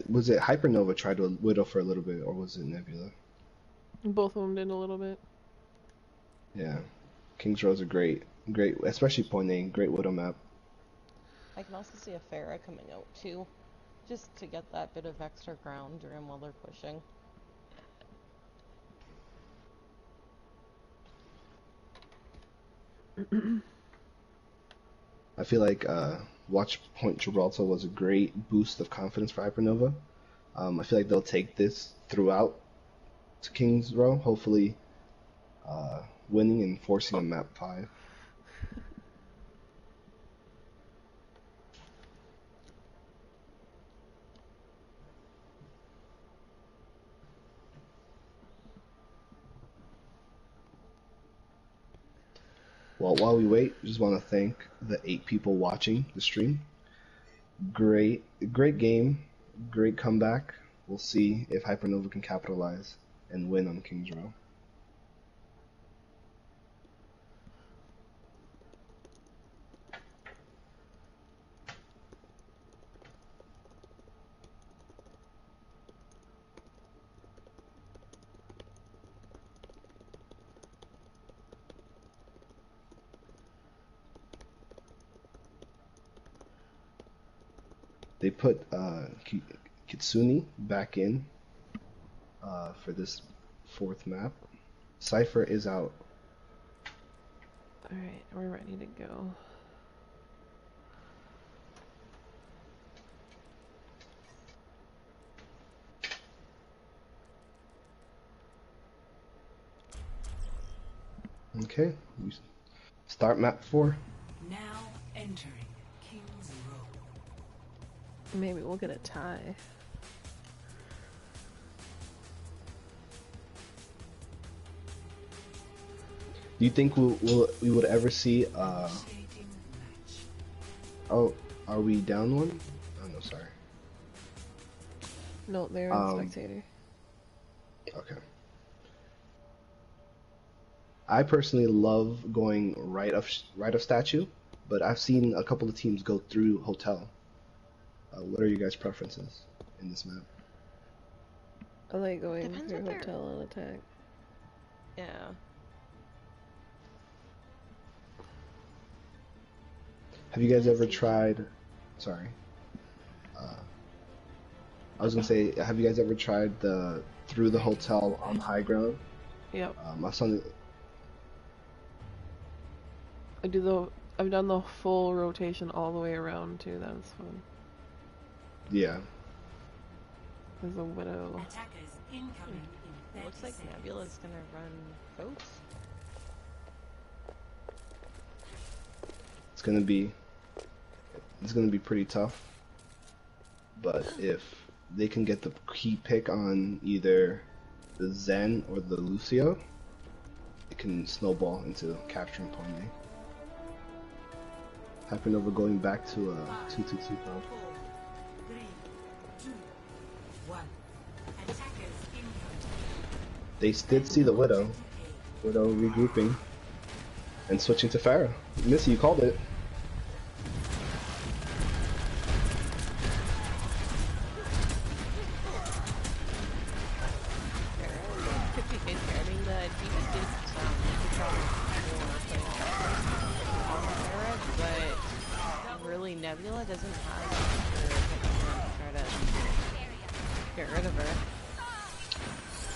Was it HyperNova tried to Widow for a little bit, or was it Nebula? Both of them did a little bit. Yeah, King's Row's a great, especially point A, great Widow map. I can also see a Pharah coming out too, just to get that bit of extra ground during while they're pushing. I feel like Watch Point Gibraltar was a great boost of confidence for HyperNova. I feel like they'll take this throughout to King's Row, hopefully winning and forcing a map 5. Well, while we wait, just want to thank the 8 people watching the stream. Great game, great comeback. We'll see if HyperNova can capitalize and win on King's Row. They put Kitsune back in for this 4th map. Cypher is out. Alright, we're ready to go. Okay, we start map 4. Now entering King's Row. Maybe we'll get a tie. Do you think we would ever see oh, are we down one? Oh no, sorry. No, they're in spectator. Okay. I personally love going right of statue, but I've seen a couple of teams go through hotel. What are your guys' preferences in this map? I like going Depends through what they're- hotel and attack. Yeah. Have you guys ever tried? Sorry. I was gonna say, have you guys ever tried the through the hotel on high ground? Yep. I've done I've done the full rotation all the way around too. That was fun. Yeah. There's a widow. Attackers incoming in It looks like Nebula's gonna run goats. It's gonna be pretty tough. But if they can get the key pick on either the Zen or the Lucio, it can snowball into capturing Pony. HyperNova going back to a 2-2-2 card. 4, 3, 2, 1. Attackers incoming. They did see the Widow. Widow regrouping and switching to Pharah. Missy, you called it. Could be good here. I mean, the Diva did good job on Pharah, but really Nebula doesn't have to try to get rid of her.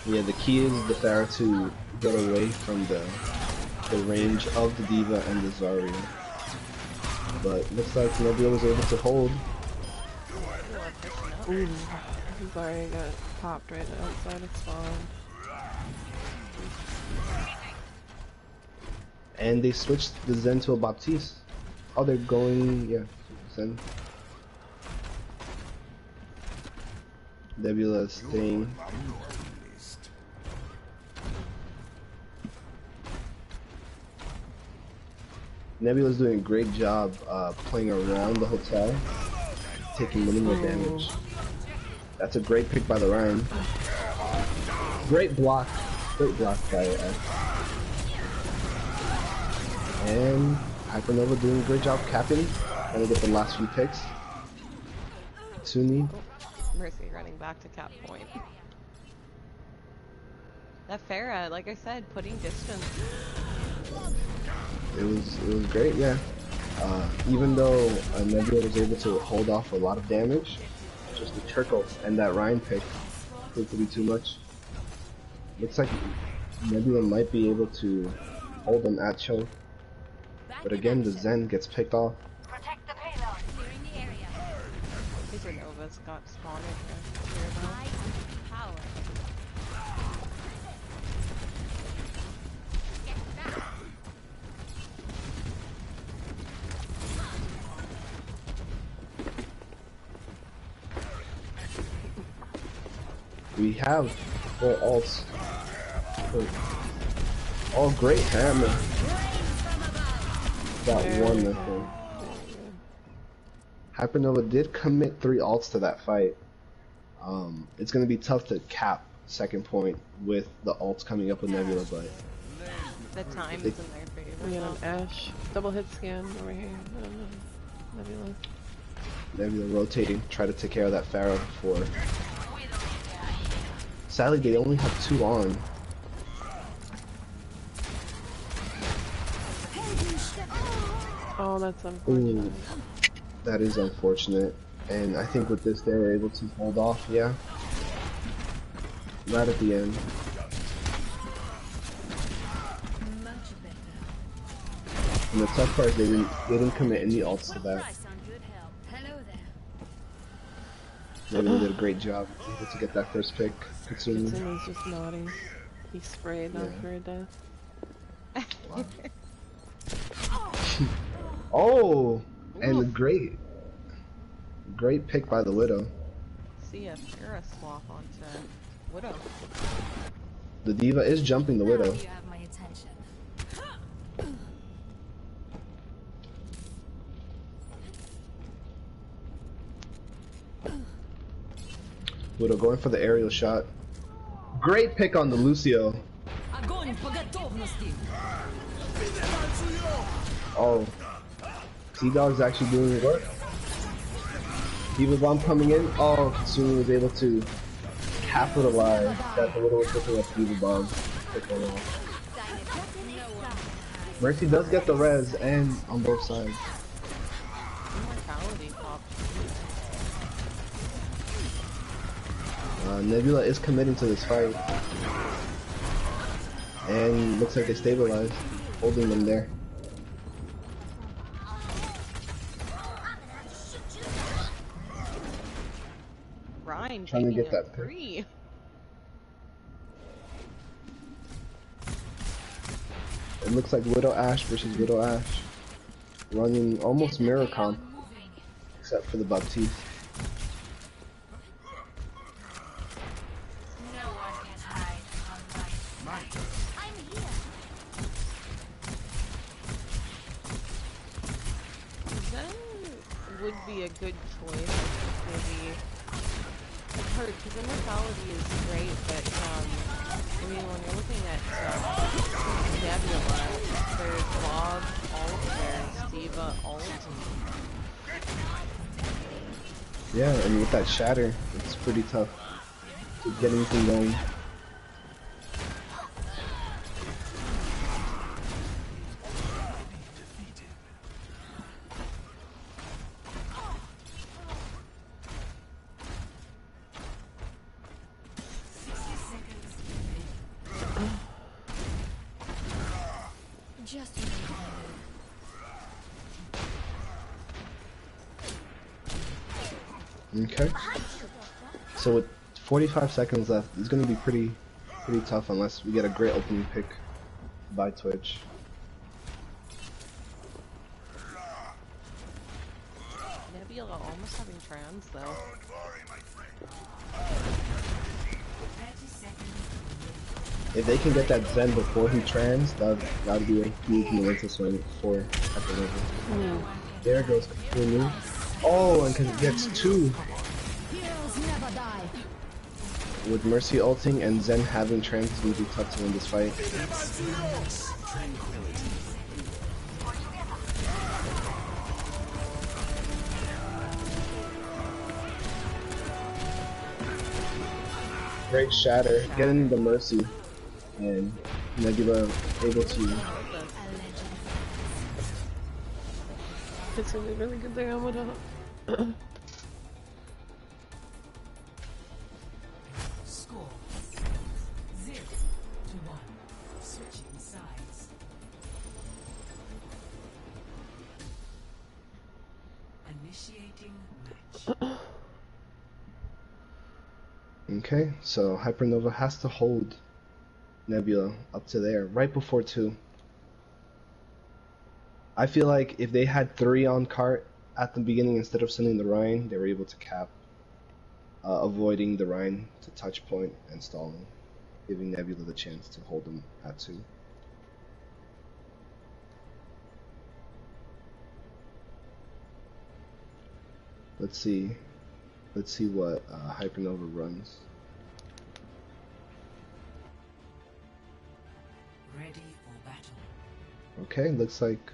Yeah, the key is the Pharah to get away from the range of the Diva and the Zarya. But looks like Nebula was able to hold. Ooh, Zarya got popped right outside of spawn. And they switched the Zen to a Baptiste. Oh, they're going, yeah, Zen. Nebula staying. Nebula's doing a great job playing around the hotel, taking minimal damage. That's a great pick by the Ryan. Great block by X. And HyperNova doing a great job capping, trying to get the last few picks. Tsuni. Mercy running back to cap point. That Pharah, like I said, putting distance. It was great, yeah. Even though Nebula was able to hold off a lot of damage, just the trickle and that Ryan pick proved to be too much. Looks like Nebula might be able to hold them at choke, but again the Zen gets picked off. Protect the payload. Clearing the area. HyperNova's got spawned here. High power. Get back. We have 4 ults. Oh, great hammer. Got one, I think. HyperNova did commit 3 ults to that fight. It's going to be tough to cap second point with the ults coming up with Nebula, but The time is in their favor. We got an Ash. Double hit scan over here. Nebula. Nebula rotating, try to take care of that Pharah before. Sadly, they only have 2 on. Oh, that's unfortunate. Ooh, that is unfortunate. And I think with this, they were able to hold off, yeah. Right at the end. And the tough part is they didn't commit any ults to that. Hello there. Nebula did a great job able to get that first pick. Katsumi. Katsumi's just nodding. He sprayed Yeah. knocked her to death. Wow. Oh! And a great pick by the Widow. See a Pharah swap onto Widow. The Diva is jumping the Widow. You have my attention. Widow going for the aerial shot. Great pick on the Lucio. Oh. T-Dog's actually doing work. Diva Bomb coming in. Oh, Katsumi was able to capitalize that the Widow was picking up Diva Bomb. Mercy does get the res and on both sides. Immortality pop. Nebula is committing to this fight. And looks like they stabilized, holding them there. Ryan Zen Trying to taking get a that pick. 3. It looks like Widow Ash versus Widow Ash. Running almost mirror comp, except for the Baptiste. No one can hide from my sight. I'm here. Zen would be a good choice. Maybe it's hard because immortality is great, but I mean when you're looking at Nebula, there's Bob, ult, there's Diva, ult. Yeah, and with that shatter, it's pretty tough to get anything going. Just Okay. So with 45 seconds left, it's going to be pretty tough unless we get a great opening pick by Twitch. Nebula almost having trans though. If they can get that Zen before he trans, that'd be a huge momentum swing for HyperNova. There goes Kakunu. Oh, and because it gets 2. heroes never die. With Mercy ulting and Zen having trans, it's going to be tough to win this fight. Great shatter, getting the Mercy, and Nebula able to. It's gonna be really good there, Amada. Score 0-1. Switching sides. Initiating match. Okay, so HyperNova has to hold Nebula up to there, right before 2. I feel like if they had 3 on cart at the beginning instead of sending the Rhine, they were able to cap, avoiding the Rhine to touch point and stalling, giving Nebula the chance to hold them at 2. Let's see what HyperNova runs. Ready for battle. Okay, looks like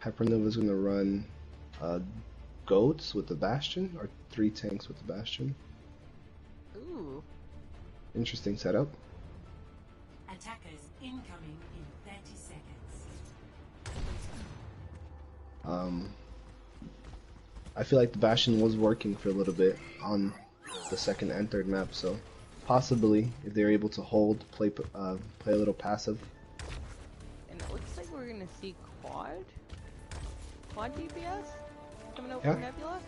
HyperNova's gonna run goats with the Bastion, or 3 tanks with the Bastion. Ooh. Interesting setup. Attackers incoming in 30 seconds. I feel like the Bastion was working for a little bit on the second and third map, so possibly if they're able to hold, play a little passive. And it looks like we're gonna see quad DPS coming out Yeah. from Nebula.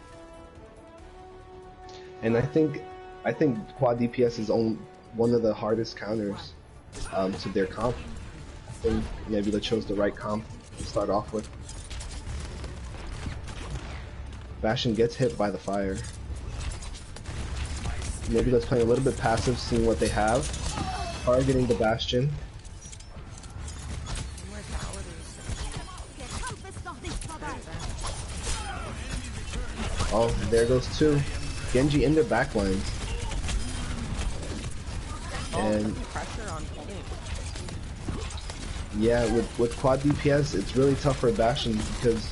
And I think quad DPS is one of the hardest counters to their comp. I think Nebula chose the right comp to start off with. Bastion gets hit by the fire. Nebula's playing a little bit passive, seeing what they have. Targeting the Bastion. Oh, there goes 2. Genji in their backlines. And Pressure on Tony. yeah, with quad DPS, it's really tough for a Bastion because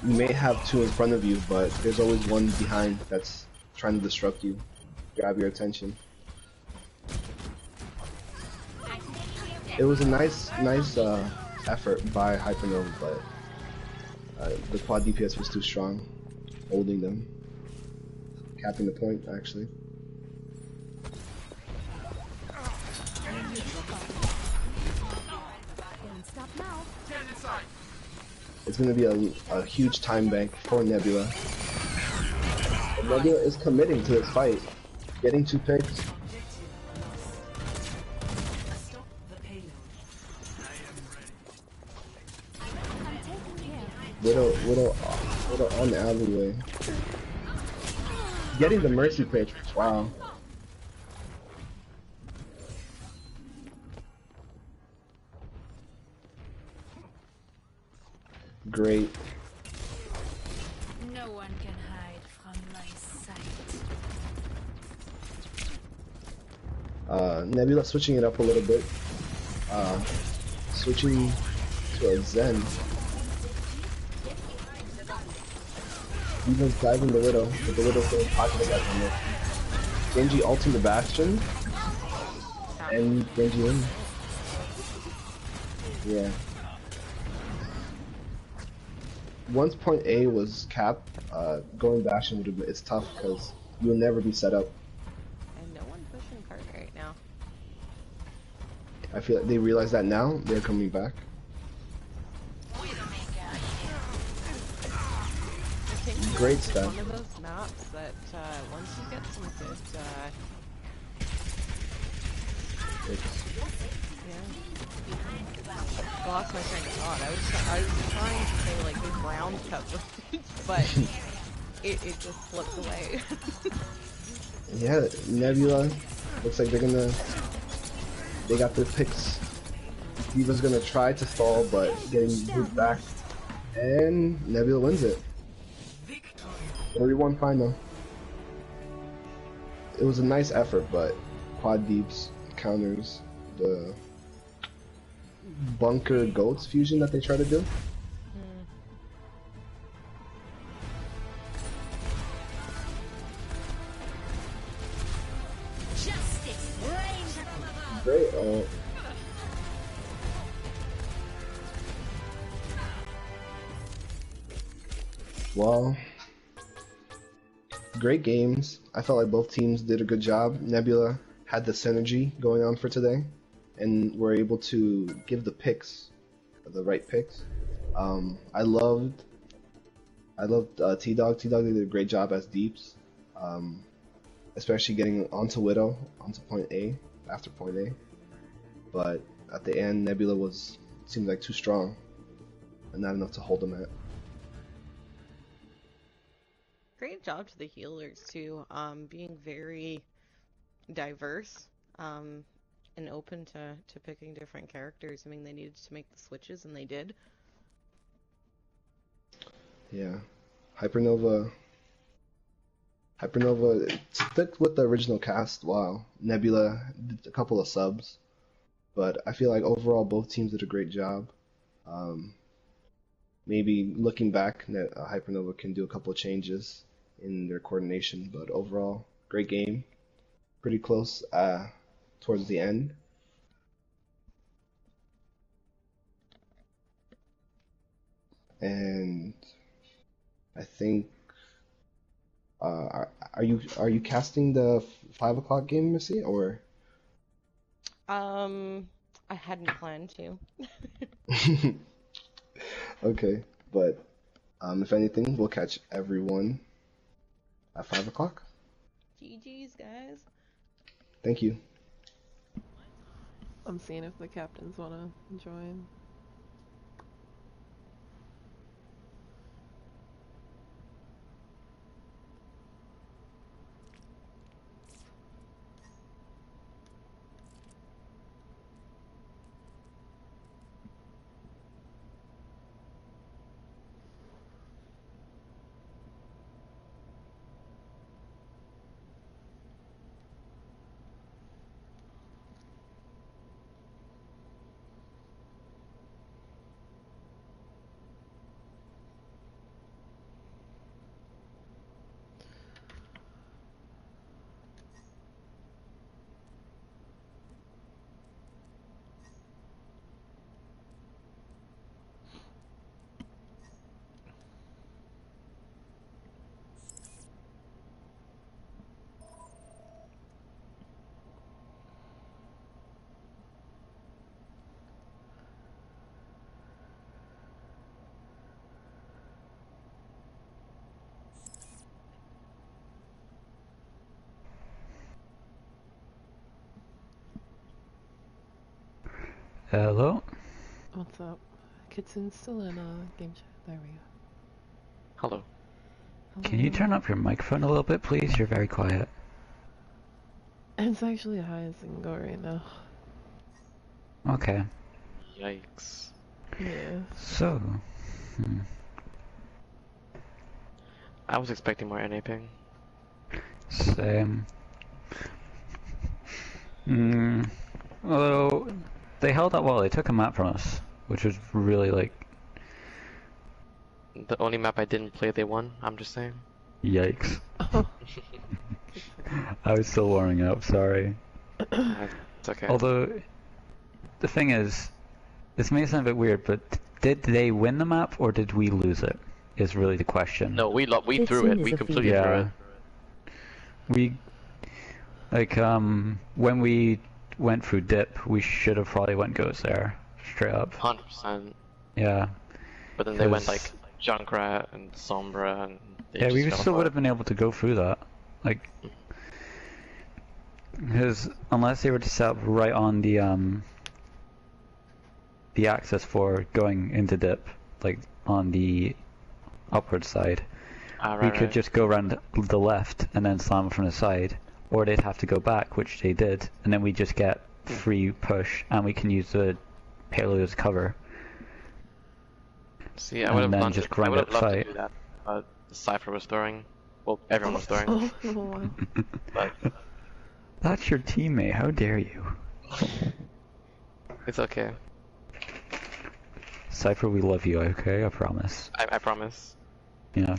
you may have 2 in front of you, but there's always one behind that's trying to disrupt you, grab your attention. It was a nice effort by HyperNova, but the quad DPS was too strong, holding them, capping the point actually. It's going to be a huge time bank for Nebula. And Nebula is committing to this fight. Getting 2 picks. Stop the payload. Widow on the alleyway. Getting the mercy pick. Wow. Great. No one can hide from my sight. Nebula switching it up a little bit. Switching to a Zen. Even diving the Widow, but the Widow's getting pocket guys on it. Genji ulting the Bastion. And Genji in. Yeah. Once point A was capped, going Bastion would have been, it's tough because you'll never be set up. And no one pushing cart right now. I feel like they realize that now, they're coming back. Great stuff. One of those maps that once you get some good, I lost my train of thought. I was trying to say like good ground coverage, but it just slipped away. Yeah, Nebula looks like they got their picks. Diva's gonna try to stall, but getting moved back, and Nebula wins it. 31 final. It was a nice effort, but quad deeps counters the bunker goats fusion that they try to do. Great. Well, great games. I felt like both teams did a good job. Nebula had the synergy going on for today, and were able to give the picks, the right picks. I loved T-Dog. T-Dog did a great job as deeps, especially getting onto Widow, onto point A, after point A. But at the end, Nebula seemed like too strong, and not enough to hold them at. Great job to the healers too, being very diverse, and open to picking different characters. I mean, they needed to make the switches, and they did. Yeah, HyperNova stuck with the original cast. Wow, Nebula did a couple of subs, but I feel like overall both teams did a great job. Maybe looking back, HyperNova can do a couple of changes in their coordination, but overall, great game. Pretty close towards the end. And I think, are you casting the 5 o'clock game, Missy, or? I hadn't planned to. Okay, but if anything, we'll catch everyone at 5 o'clock. GG's, guys. Thank you. I'm seeing if the captains want to join. Hello? What's up? Kitsun's still in game chat. There we go. Hello. Can you turn up your microphone a little bit, please? You're very quiet. It's actually high as it can go right now. Okay. Yikes. Yeah. So, I was expecting more NA ping. same. Although, they held up well. They took a map from us, which was really, like... The only map I didn't play, they won. I'm just saying. Yikes. I was still warming up, sorry. It's okay. Although, the thing is, this may sound a bit weird, but did they win the map, or did we lose it? Is really the question. No, we threw it. We completely threw it. We, like, when we went through dip, we should have probably went ghost there, straight up. 100%. Yeah. But then they went like Junkrat and Sombra, and they yeah, just we fell still would apart. have been able to go through that, like, because unless they were to set up right on the access for going into dip, like on the upward side, we could just go around the left and then slam from the side, or they'd have to go back, which they did, and then we just get free push, and we can use the payload as cover. See, I would have loved just to grind out the to fight. do that, but the Cypher was throwing. Well, everyone was throwing. But That's your teammate, how dare you? it's okay. Cypher, we love you, okay? I promise. I promise. Yeah.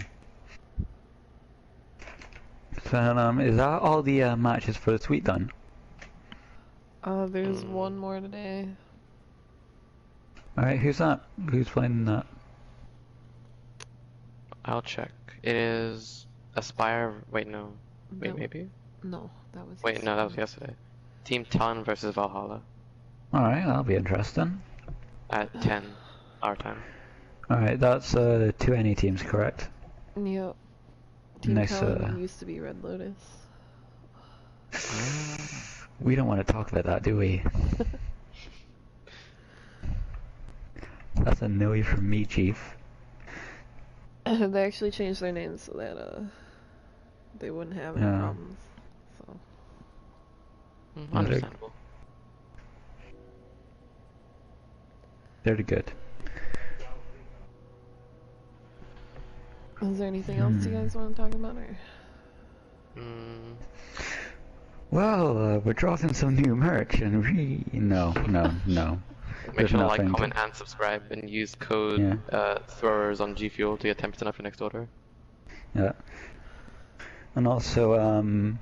So, is that all the matches for this week done? There's one more today. Alright, who's that? Who's playing that? I'll check. It is Aspire. Wait, no. Wait, No. maybe. No, that was. Wait, no, that was yesterday. Team Talon versus Valhalla Alright, that'll be interesting. at 10 our time. Alright, that's 2 NA teams, correct? Yep. Team Nice, Talon used to be Red Lotus. We don't want to talk about that, do we? That's a no from me, Chief. They actually changed their names so that they wouldn't have any problems. So. Understandable. They're good. Is there anything else you guys want to talk about, or? Well, we're dropping some new merch, and no. Make There's sure to like, nothing comment, and subscribe, and use code throwers on G Fuel to get 10% off your next order. Yeah. And also,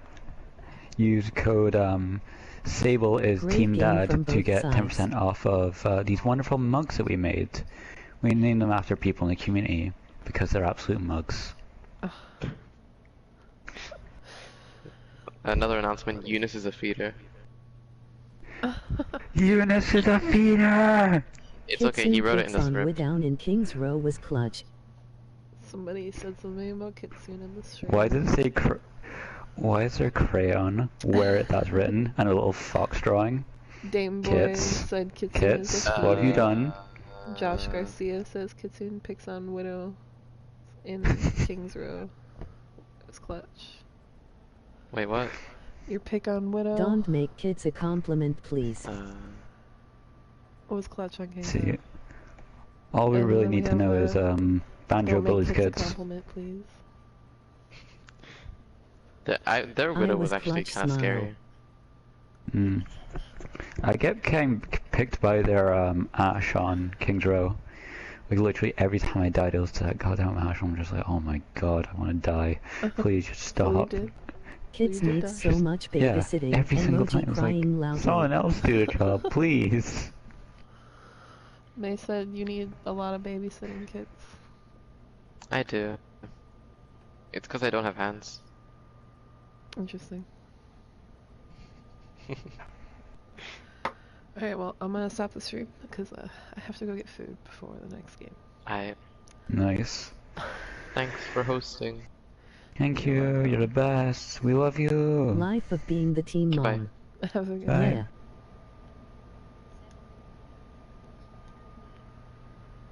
use code Sable is Great Team game Dad from to both get sides. 10% off of these wonderful mugs that we made. We named them after people in the community because they're absolute mugs. Another announcement: Eunice is a feeder. Eunice is a feeder! It's okay. He wrote it in the on script. Way down in King's Row was clutch. Somebody said something about Kitsune in the stream. Why does it say why is there crayon where that's written and a little fox drawing? Dame Boy Kits. said Kitsune Kits, is a what have you feeder. done? Josh Garcia says Kitsune picks on Widow in King's Row. It's clutch. Wait, what? Your pick on Widow. Don't make kids a compliment, please. What was clutch on King's See, Row? all we And really then we need to have, know is Banjo Don't make Billy's kids a kids. compliment, please. Their Widow was was actually clutch kind of scary. I get kind of picked by their Ash on King's Row. Like literally every time I died, it was to that goddamn Ash. I'm just like, oh my god, I want to die. Please just Well, you stop. did. Kids You did need that. so much Yeah, babysitting. every single time Emoji it was crying like, loudly. someone else do the job, please. They said you need a lot of babysitting kids. I do. It's because I don't have hands. Interesting. Alright, well, I'm gonna stop the stream because I have to go get food before the next game. Nice. Thanks for hosting. Thank you, you're the best. We love you. Life of being the team Goodbye. mom. Have a good Bye. Yeah.